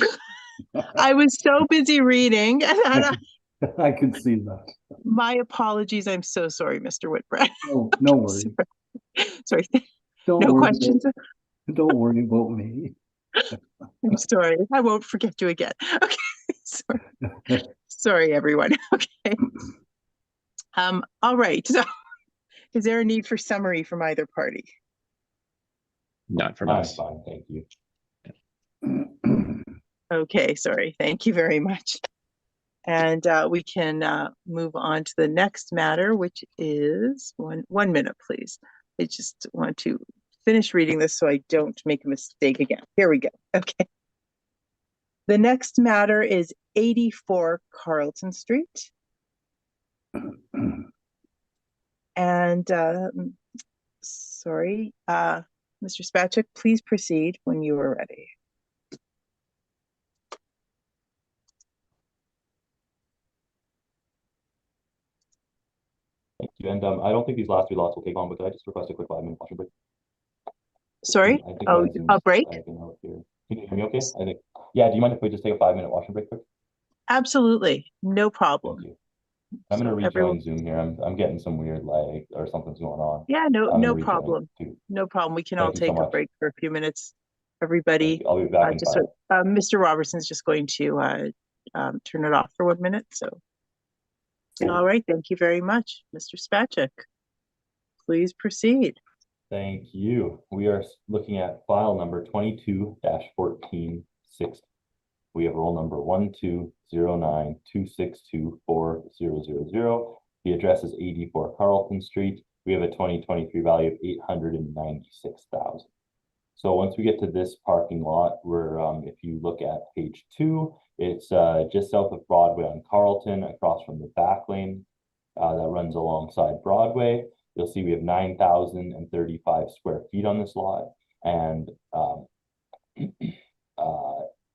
I was so busy reading. And I could see that. my apologies. I'm so sorry, Mr. Whitbread. Oh, no worries. Sorry. Don't No worry questions. Don't worry about me. I'm sorry. I won't forget you again. Okay. Sorry. Sorry, everyone. Okay. All right. So is there a need for summary from either party? Not from us. Fine, thank you. Okay, sorry. Thank you very much. And we can move on to the next matter, which is one minute, please. I just want to finish reading this so I don't make a mistake again. Here we go. Okay. The next matter is 84 Carlton Street. And sorry, Mr. Spacek, please proceed when you are ready. Thank you. And I don't think these last three lots will take long, but could I just request a quick 5-minute washroom break? Sorry? Oh, a break? Can you hear me okay? I think, yeah, do you mind if we just take a 5-minute washroom break quick? Absolutely. No problem. Thank you. I'm going to rejoin Zoom here. I'm getting some weird lag or something's going on. Yeah, no problem. No problem. We can all take a break for a few minutes. Everybody, I'll be back in 5. Mr. Robertson's just going to turn it off for 1 minute. So, all right. Thank you very much, Mr. Spacek. Please proceed. Thank you. We are looking at file number 22-1460. We have roll number 12092624000. The address is 84 Carlton Street. We have a 2023 value of $896,000. So once we get to this parking lot, we're if you look at page 2, it's just south of Broadway on Carlton, across from the back lane that runs alongside Broadway. You'll see we have 9,035 square feet on this lot, and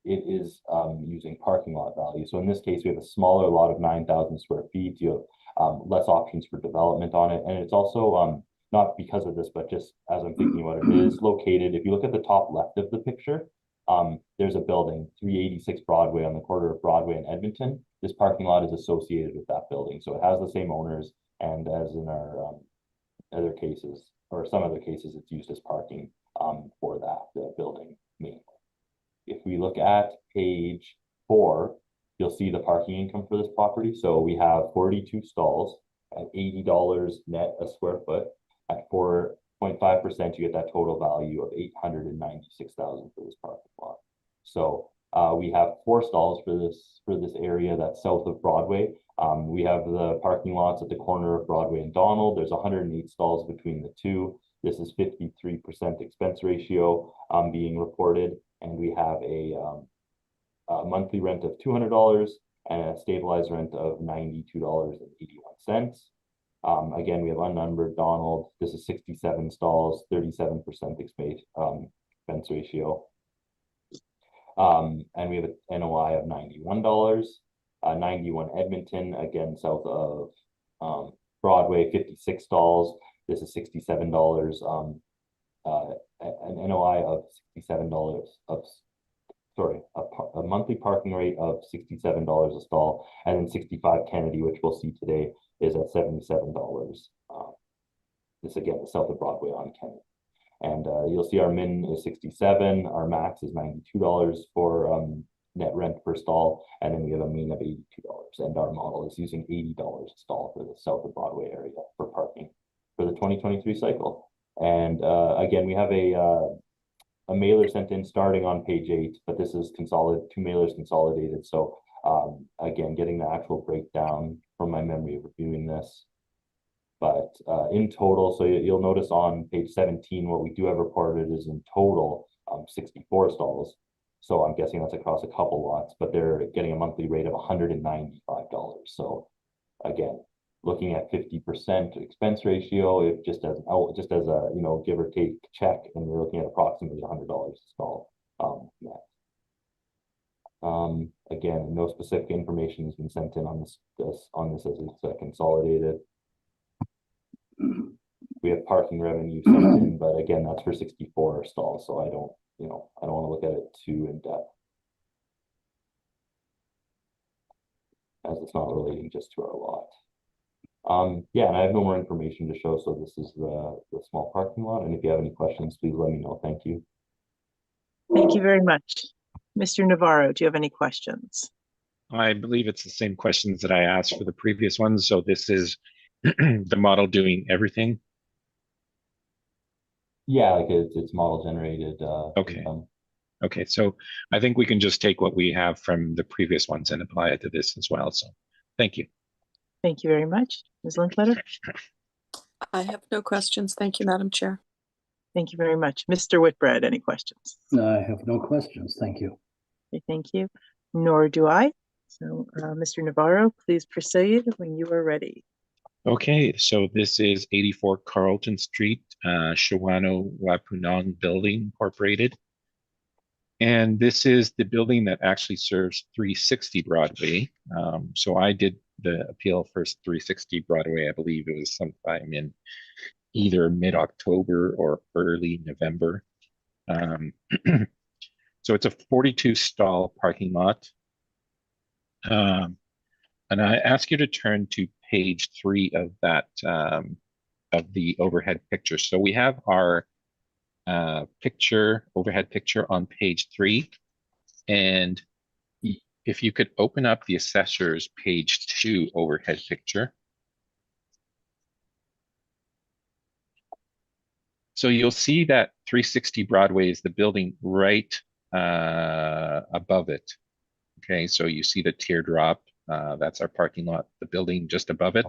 it is using parking lot value. So in this case, we have a smaller lot of 9,000 square feet. You have less options for development on it, and it's also not because of this, but just as I'm thinking about it, it is located, if you look at the top left of the picture, there's a building, 386 Broadway on the corner of Broadway and Edmonton. This parking lot is associated with that building. So it has the same owners, and as in our other cases, or some other cases, it's used as parking for that building mainly. If we look at page 4, you'll see the parking income for this property. So we have 42 stalls at $80 net a square foot. At 4.5%, you get that total value of $896,000 for this parking lot. So we have 4 stalls for this area that's south of Broadway. We have the parking lots at the corner of Broadway and Donald. There's 108 stalls between the two. This is 53% expense ratio being reported, and we have a monthly rent of $200 and a stabilized rent of $92.81. Again, we have unnumbered Donald. This is 67 stalls, 37% expense ratio. And we have an NOI of $91. 91 Edmonton, again, south of Broadway, 56 stalls. This is $67. An NOI of $67 a monthly parking rate of $67 a stall, and then 65 Kennedy, which we'll see today, is at $77. This again is south of Broadway on Kennedy. And you'll see our min is 67, our max is $92 for net rent per stall, and then we have a mean of $82, and our model is using $80 a stall for the south of Broadway area for parking for the 2023 cycle. And again, we have a mailer sent in starting on page 8, but this is consolidated, 2 mailers consolidated. So again, getting the actual breakdown from my memory of reviewing this. But in total, so you'll notice on page 17, what we do have reported is in total 64 stalls. So I'm guessing that's across a couple lots, but they're getting a monthly rate of $195. So again, looking at 50% expense ratio, if just as a give or take check, and we're looking at approximately $100 a stall. Again, no specific information has been sent in on this as it's consolidated. We have parking revenue sent in, but again, that's for 64 stalls, so I don't want to look at it too in depth, as it's not relating just to our lot. Yeah, and I have no more information to show, so this is the small parking lot, and if you have any questions, please let me know. Thank you. Thank you very much. Mr. Navarro, do you have any questions? I believe it's the same questions that I asked for the previous ones. So this is the model doing everything? Yeah, like it's model generated. Okay. Okay, so I think we can just take what we have from the previous ones and apply it to this as well. So thank you. Thank you very much. Ms. Linkletter? I have no questions. Thank you, Madam Chair. Thank you very much. Mr. Whitbread, any questions? No, I have no questions. Thank you. Okay, thank you. Nor do I. So, Mr. Navarro, please proceed when you are ready. Okay, so this is 84 Carlton Street, Shawano-Wapunong Building Incorporated. And this is the building that actually serves 360 Broadway. So I did the appeal for 360 Broadway. I believe it was sometime in either mid-October or early November. So it's a 42 stall parking lot. And I ask you to turn to page 3 of that, of the overhead picture. So we have our overhead picture on page 3. And if you could open up the assessor's page 2 overhead picture. So you'll see that 360 Broadway is the building right above it. Okay, so you see the teardrop. That's our parking lot, the building just above it.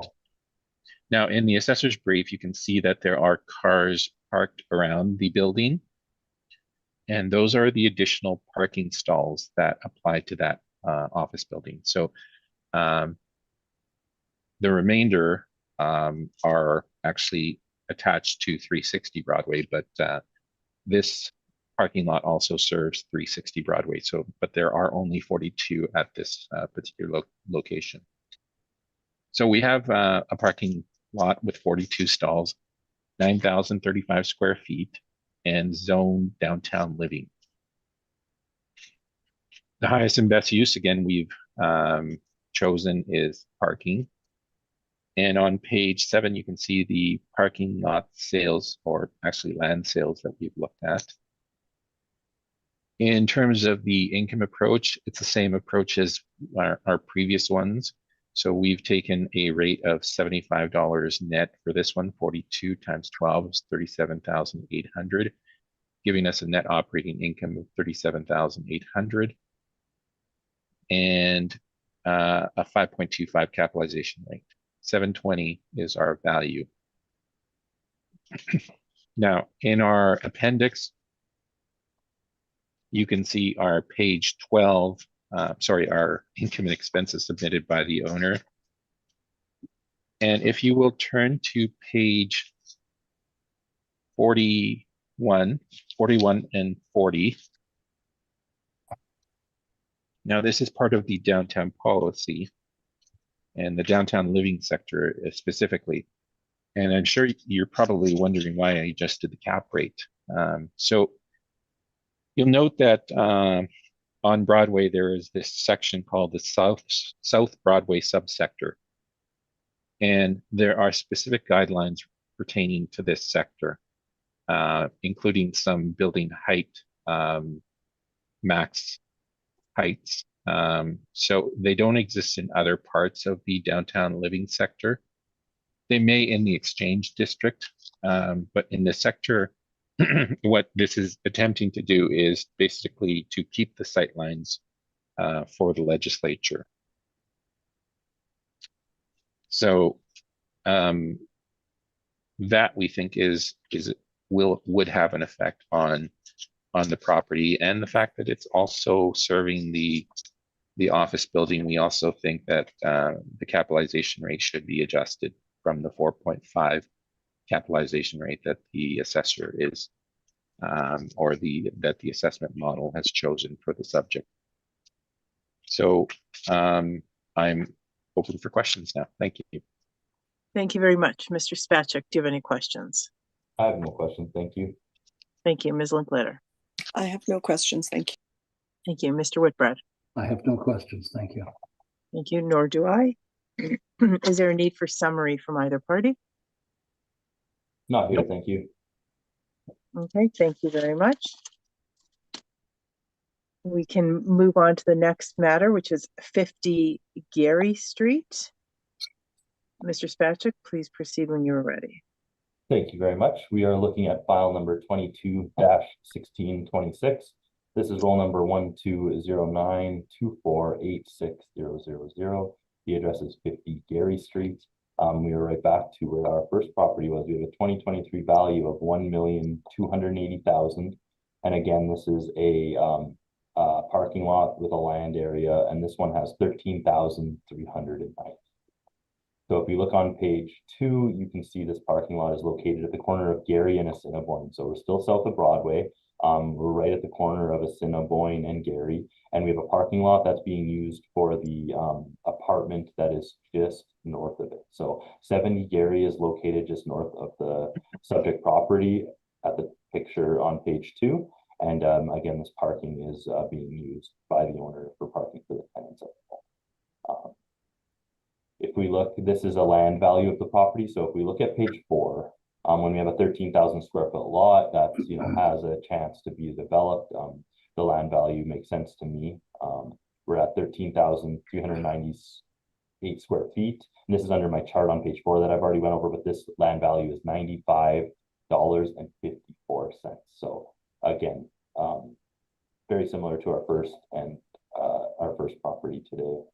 Now, in the assessor's brief, you can see that there are cars parked around the building. And those are the additional parking stalls that apply to that office building. So the remainder are actually attached to 360 Broadway, but this parking lot also serves 360 Broadway. So, but there are only 42 at this particular location. So we have a parking lot with 42 stalls, 9,035 square feet, and zone downtown living. The highest and best use, again, we've chosen is parking. And on page 7, you can see the parking lot sales, or actually land sales, that we've looked at. In terms of the income approach, it's the same approach as our previous ones. So we've taken a rate of $75 net for this one. 42 times 12 is 37,800, giving us a net operating income of 37,800 and a 5.25 capitalization rate. 720 is our value. Now, in our appendix, you can see our page 12, our income and expenses submitted by the owner. And if you will turn to page 41 and 40. Now, this is part of the downtown policy and the downtown living sector specifically. And I'm sure you're probably wondering why I adjusted the cap rate. So you'll note that on Broadway, there is this section called the South Broadway subsector. And there are specific guidelines pertaining to this sector, including some building height, max heights. So they don't exist in other parts of the downtown living sector. They may in the Exchange District, but in the sector, what this is attempting to do is basically to keep the sightlines for the legislature. So that we think would have an effect on the property, and the fact that it's also serving the office building. We also think that the capitalization rate should be adjusted from the 4.5 capitalization rate that the assessor is, or that the assessment model has chosen for the subject. So I'm open for questions now. Thank you. Thank you very much. Mr. Spacek, do you have any questions? I have no questions. Thank you. Thank you. Ms. Linklater. I have no questions. Thank you. Thank you. Mr. Whitbread. I have no questions. Thank you. Thank you. Nor do I. Is there a need for summary from either party? Not here. Thank you. Okay, thank you very much. We can move on to the next matter, which is 50 Gary Street. Mr. Spacek, please proceed when you are ready. Thank you very much. We are looking at file number 22-1626. This is roll number 1209248600. The address is 50 Gary Street. We are right back to where our first property was. We have a 2023 value of $1,280,000. And again, this is a parking lot with a land area, and this one has 13,309. So if you look on page 2, you can see this parking lot is located at the corner of Gary and Assiniboine. So we're still south of Broadway. We're right at the corner of Assiniboine and Gary, and we have a parking lot that's being used for the apartment that is just north of it. So 70 Gary is located just north of the subject property at the picture on page 2. And again, this parking is being used by the owner for parking for the tenants. If we look, this is a land value of the property. So if we look at page 4, when we have a 13,000 square foot lot that has a chance to be developed, the land value makes sense to me. We're at 13,398 square feet. And this is under my chart on page 4 that I've already went over, but this land value is $95.54. So again, very similar to our first property today,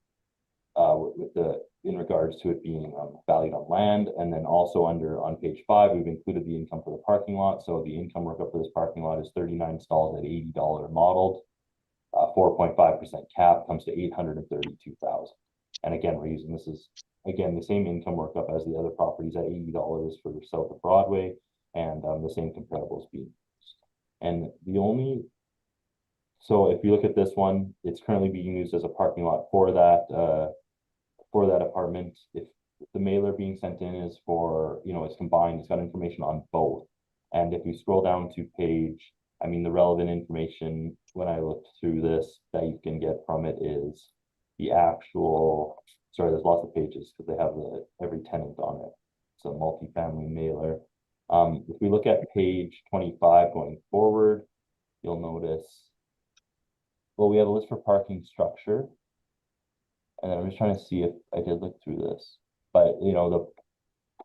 in regards to it being valued on land. And then also on page 5, we've included the income for the parking lot. So the income workup for this parking lot is 39 stalls at $80 modeled, 4.5% cap comes to $832,000. And again, we're using this is again the same income workup as the other properties at $80 for south of Broadway, and the same comparables being used. And so if you look at this one, it's currently being used as a parking lot for that apartment. If the mailer being sent in is for, it's combined, it's got information on both. And if you scroll down to page I mean, the relevant information when I looked through this that you can get from it is the actual, sorry, there's lots of pages because they have every tenant on it. It's a multifamily mailer. If we look at page 25 going forward, you'll notice, well, we have a list for parking structure. And then I'm just trying to see if I did look through this, but you know,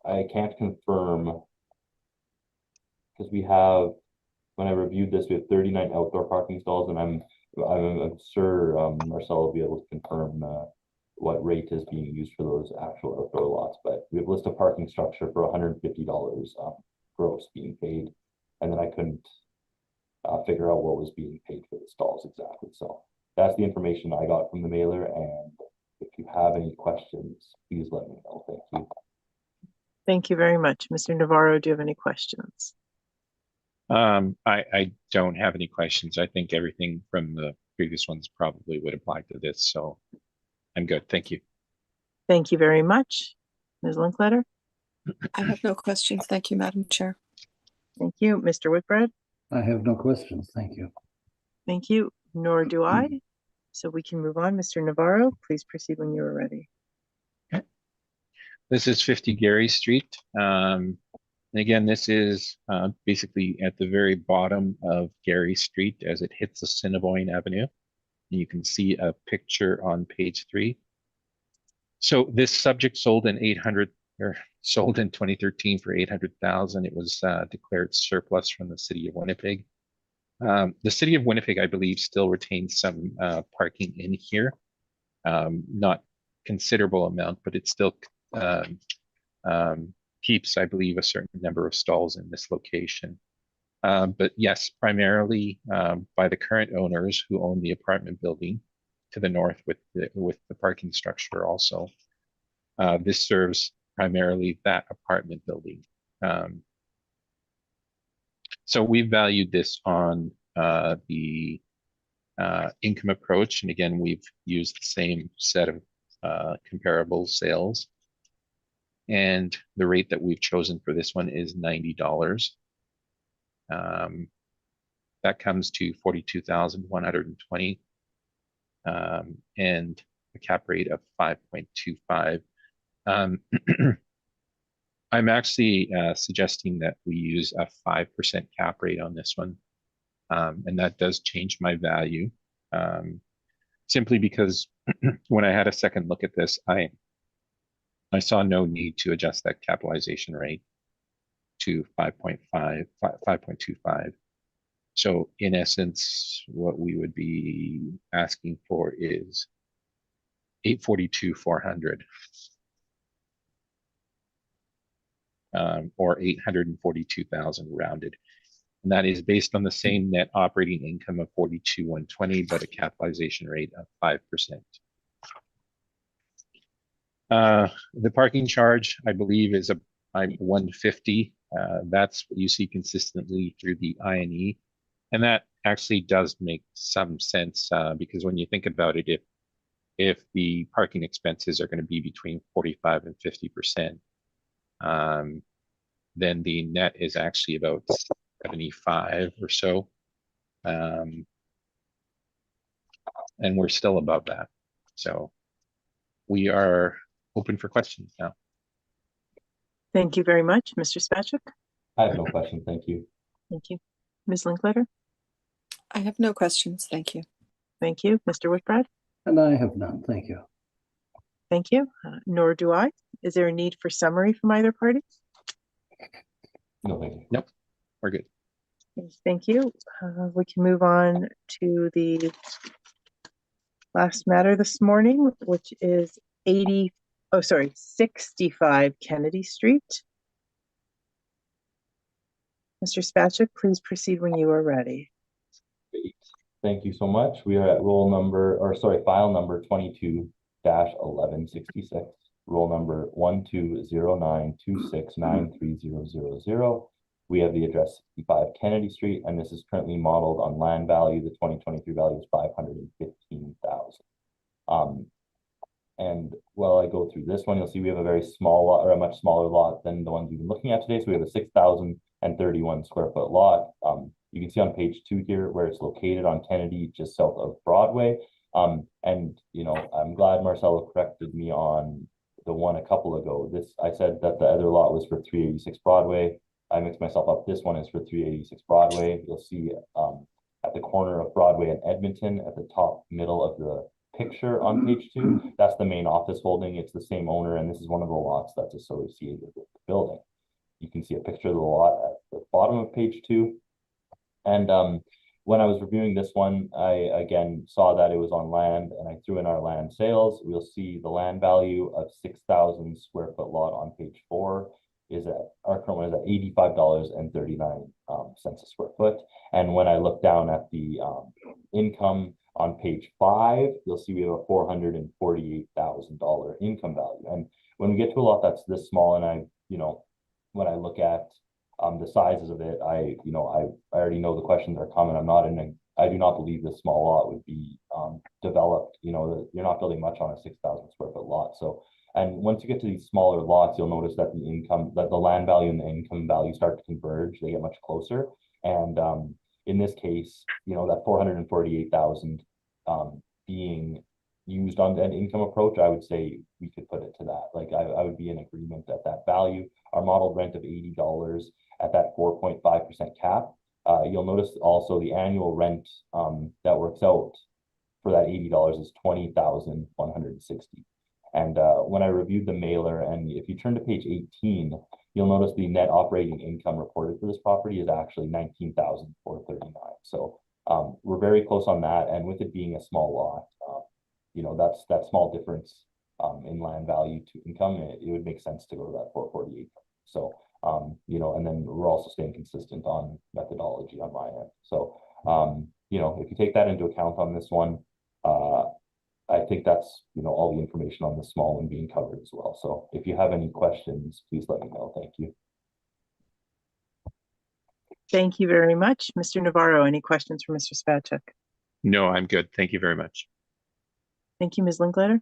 I can't confirm because we have, when I reviewed this, we have 39 outdoor parking stalls, and I'm sure Marcel will be able to confirm what rate is being used for those actual outdoor lots. But we have a list of parking structure for $150 gross being paid, and then I couldn't figure out what was being paid for the stalls exactly. So that's the information I got from the mailer, and if you have any questions, please let me know. Thank you. Thank you very much. Mr. Navarro, do you have any questions? I don't have any questions. I think everything from the previous ones probably would apply to this, so I'm good. Thank you. Thank you very much. Ms. Linkletter? I have no questions. Thank you, Madam Chair. Thank you. Mr. Whitbread? I have no questions. Thank you. Thank you. Nor do I. So we can move on. Mr. Navarro, please proceed when you are ready. Okay. This is 50 Gary Street. And again, this is basically at the very bottom of Gary Street as it hits Assiniboine Avenue. And you can see a picture on page 3. So this subject sold in 2013 for $800,000. It was declared surplus from the city of Winnipeg. The city of Winnipeg, I believe, still retains some parking in here. Not considerable amount, but it still keeps, I believe, a certain number of stalls in this location. But yes, primarily by the current owners who own the apartment building to the north with the parking structure also. This serves primarily that apartment building. So we valued this on the income approach. And again, we've used the same set of comparable sales. And the rate that we've chosen for this one is $90. That comes to $42,120 and a cap rate of 5.25. I'm actually suggesting that we use a 5% cap rate on this one. And that does change my value simply because when I had a second look at this, I saw no need to adjust that capitalization rate to 5.25. So in essence, what we would be asking for is $842,400 or $842,000 rounded. And that is based on the same net operating income of $42,120, but a capitalization rate of 5%. The parking charge, I believe, is $150. That's what you see consistently through the I&E. And that actually does make some sense because when you think about it, if the parking expenses are going to be between 45 and 50%, then the net is actually about 75 or so. And we're still above that. So we are open for questions now. Thank you very much. Mr. Spacek? I have no question. Thank you. Thank you. Ms. Linkletter? I have no questions. Thank you. Thank you. Mr. Whitbread? And I have none. Thank you. Thank you. Nor do I. Is there a need for summary from either party? No, thank you. Nope, we're good. Thank you. We can move on to the last matter this morning, which is 65 Kennedy Street. Mr. Spacek, please proceed when you are ready. Great. Thank you so much. We are at file number 22-1166, roll number 120926930000. We have the address 65 Kennedy Street, and this is currently modeled on land value. The 2023 value is $515,000. And while I go through this one, you'll see we have a very small lot, or a much smaller lot than the ones we've been looking at today. So we have a 6,031 square foot lot. You can see on page 2 here where it's located on Kennedy, just south of Broadway. And you know, I'm glad Marcelo corrected me on the one a couple ago. I said that the other lot was for 386 Broadway. I mixed myself up. This one is for 386 Broadway. You'll see at the corner of Broadway and Edmonton at the top middle of the picture on page 2, that's the main office holding. It's the same owner, and this is one of the lots that's associated with the building. You can see a picture of the lot at the bottom of page 2. And when I was reviewing this one, I again saw that it was on land, and I threw in our land sales. We'll see the land value of 6,000 square foot lot on page 4 is at, our current one is at $85.39 a square foot. And when I look down at the income on page 5, you'll see we have a $448,000 income value. And when we get to a lot that's this small, and when I look at the sizes of it, I already know the questions are coming. I do not believe this small lot would be developed. You're not building much on a 6,000 square foot lot. So, and once you get to these smaller lots, you'll notice that the land value and the income value start to converge. They get much closer. And in this case, that 448,000 being used on an income approach, I would say we could put it to that. Like I would be in agreement at that value. Our modeled rent of $80 at that 4.5% cap. You'll notice also the annual rent that works out for that $80 is $20,160. And when I reviewed the mailer, and if you turn to page 18, you'll notice the net operating income reported for this property is actually $19,439. So we're very close on that. And with it being a small lot, that's that small difference in land value to income, it would make sense to go to that 448. So, and then we're also staying consistent on methodology on my end. So, if you take that into account on this one, I think that's, all the information on the small one being covered as well. So if you have any questions, please let me know. Thank you. Thank you very much. Mr. Navarro, any questions for Mr. Spacek? No, I'm good. Thank you very much. Thank you, Ms. Linklater.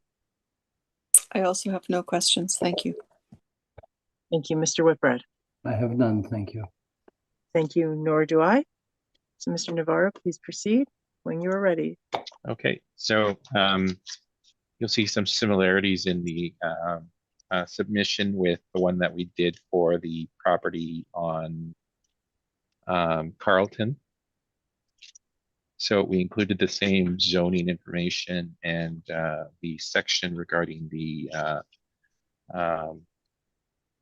I also have no questions. Thank you. Thank you, Mr. Whitbread. I have none, thank you. Thank you, nor do I. So Mr. Navarro, please proceed when you are ready. Okay, so you'll see some similarities in the submission with the one that we did for the property on Carlton. So we included the same zoning information and the section regarding the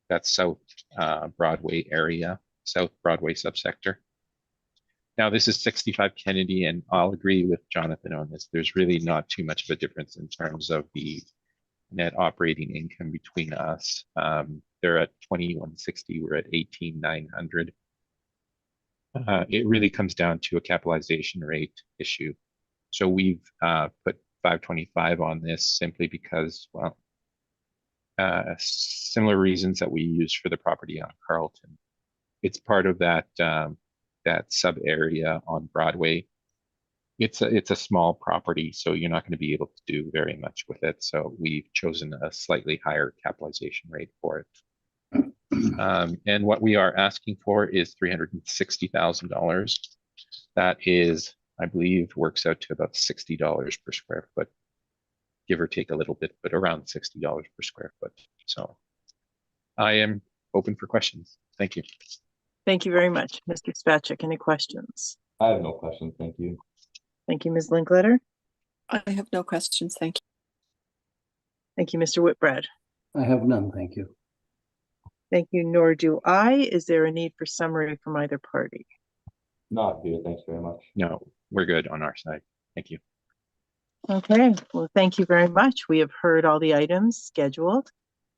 that South Broadway area, South Broadway subsector. Now this is 65 Kennedy, and I'll agree with Jonathan on this. There's really not too much of a difference in terms of the net operating income between us. They're at 2160, we're at 18,900. It really comes down to a capitalization rate issue. So we've put 525 on this simply because, well, similar reasons that we use for the property on Carlton. It's part of that that sub area on Broadway. It's a small property, so you're not going to be able to do very much with it. So we've chosen a slightly higher capitalization rate for it. And what we are asking for is $360,000. That is, I believe, works out to about $60 per square foot, give or take a little bit, but around $60 per square foot. So I am open for questions. Thank you. Thank you very much. Mr. Spacek, any questions? I have no questions. Thank you. Thank you, Ms. Linklater. I have no questions. Thank you. Thank you, Mr. Whitbread. I have none, thank you. Thank you, nor do I. Is there a need for summary from either party? Not here. Thanks very much. No, we're good on our side. Thank you. Okay, well, thank you very much. We have heard all the items scheduled,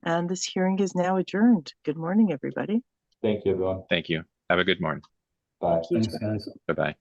and this hearing is now adjourned. Good morning, everybody. Thank you, everyone. Thank you. Have a good morning. Bye. Thank you. Thanks, guys. Bye-bye.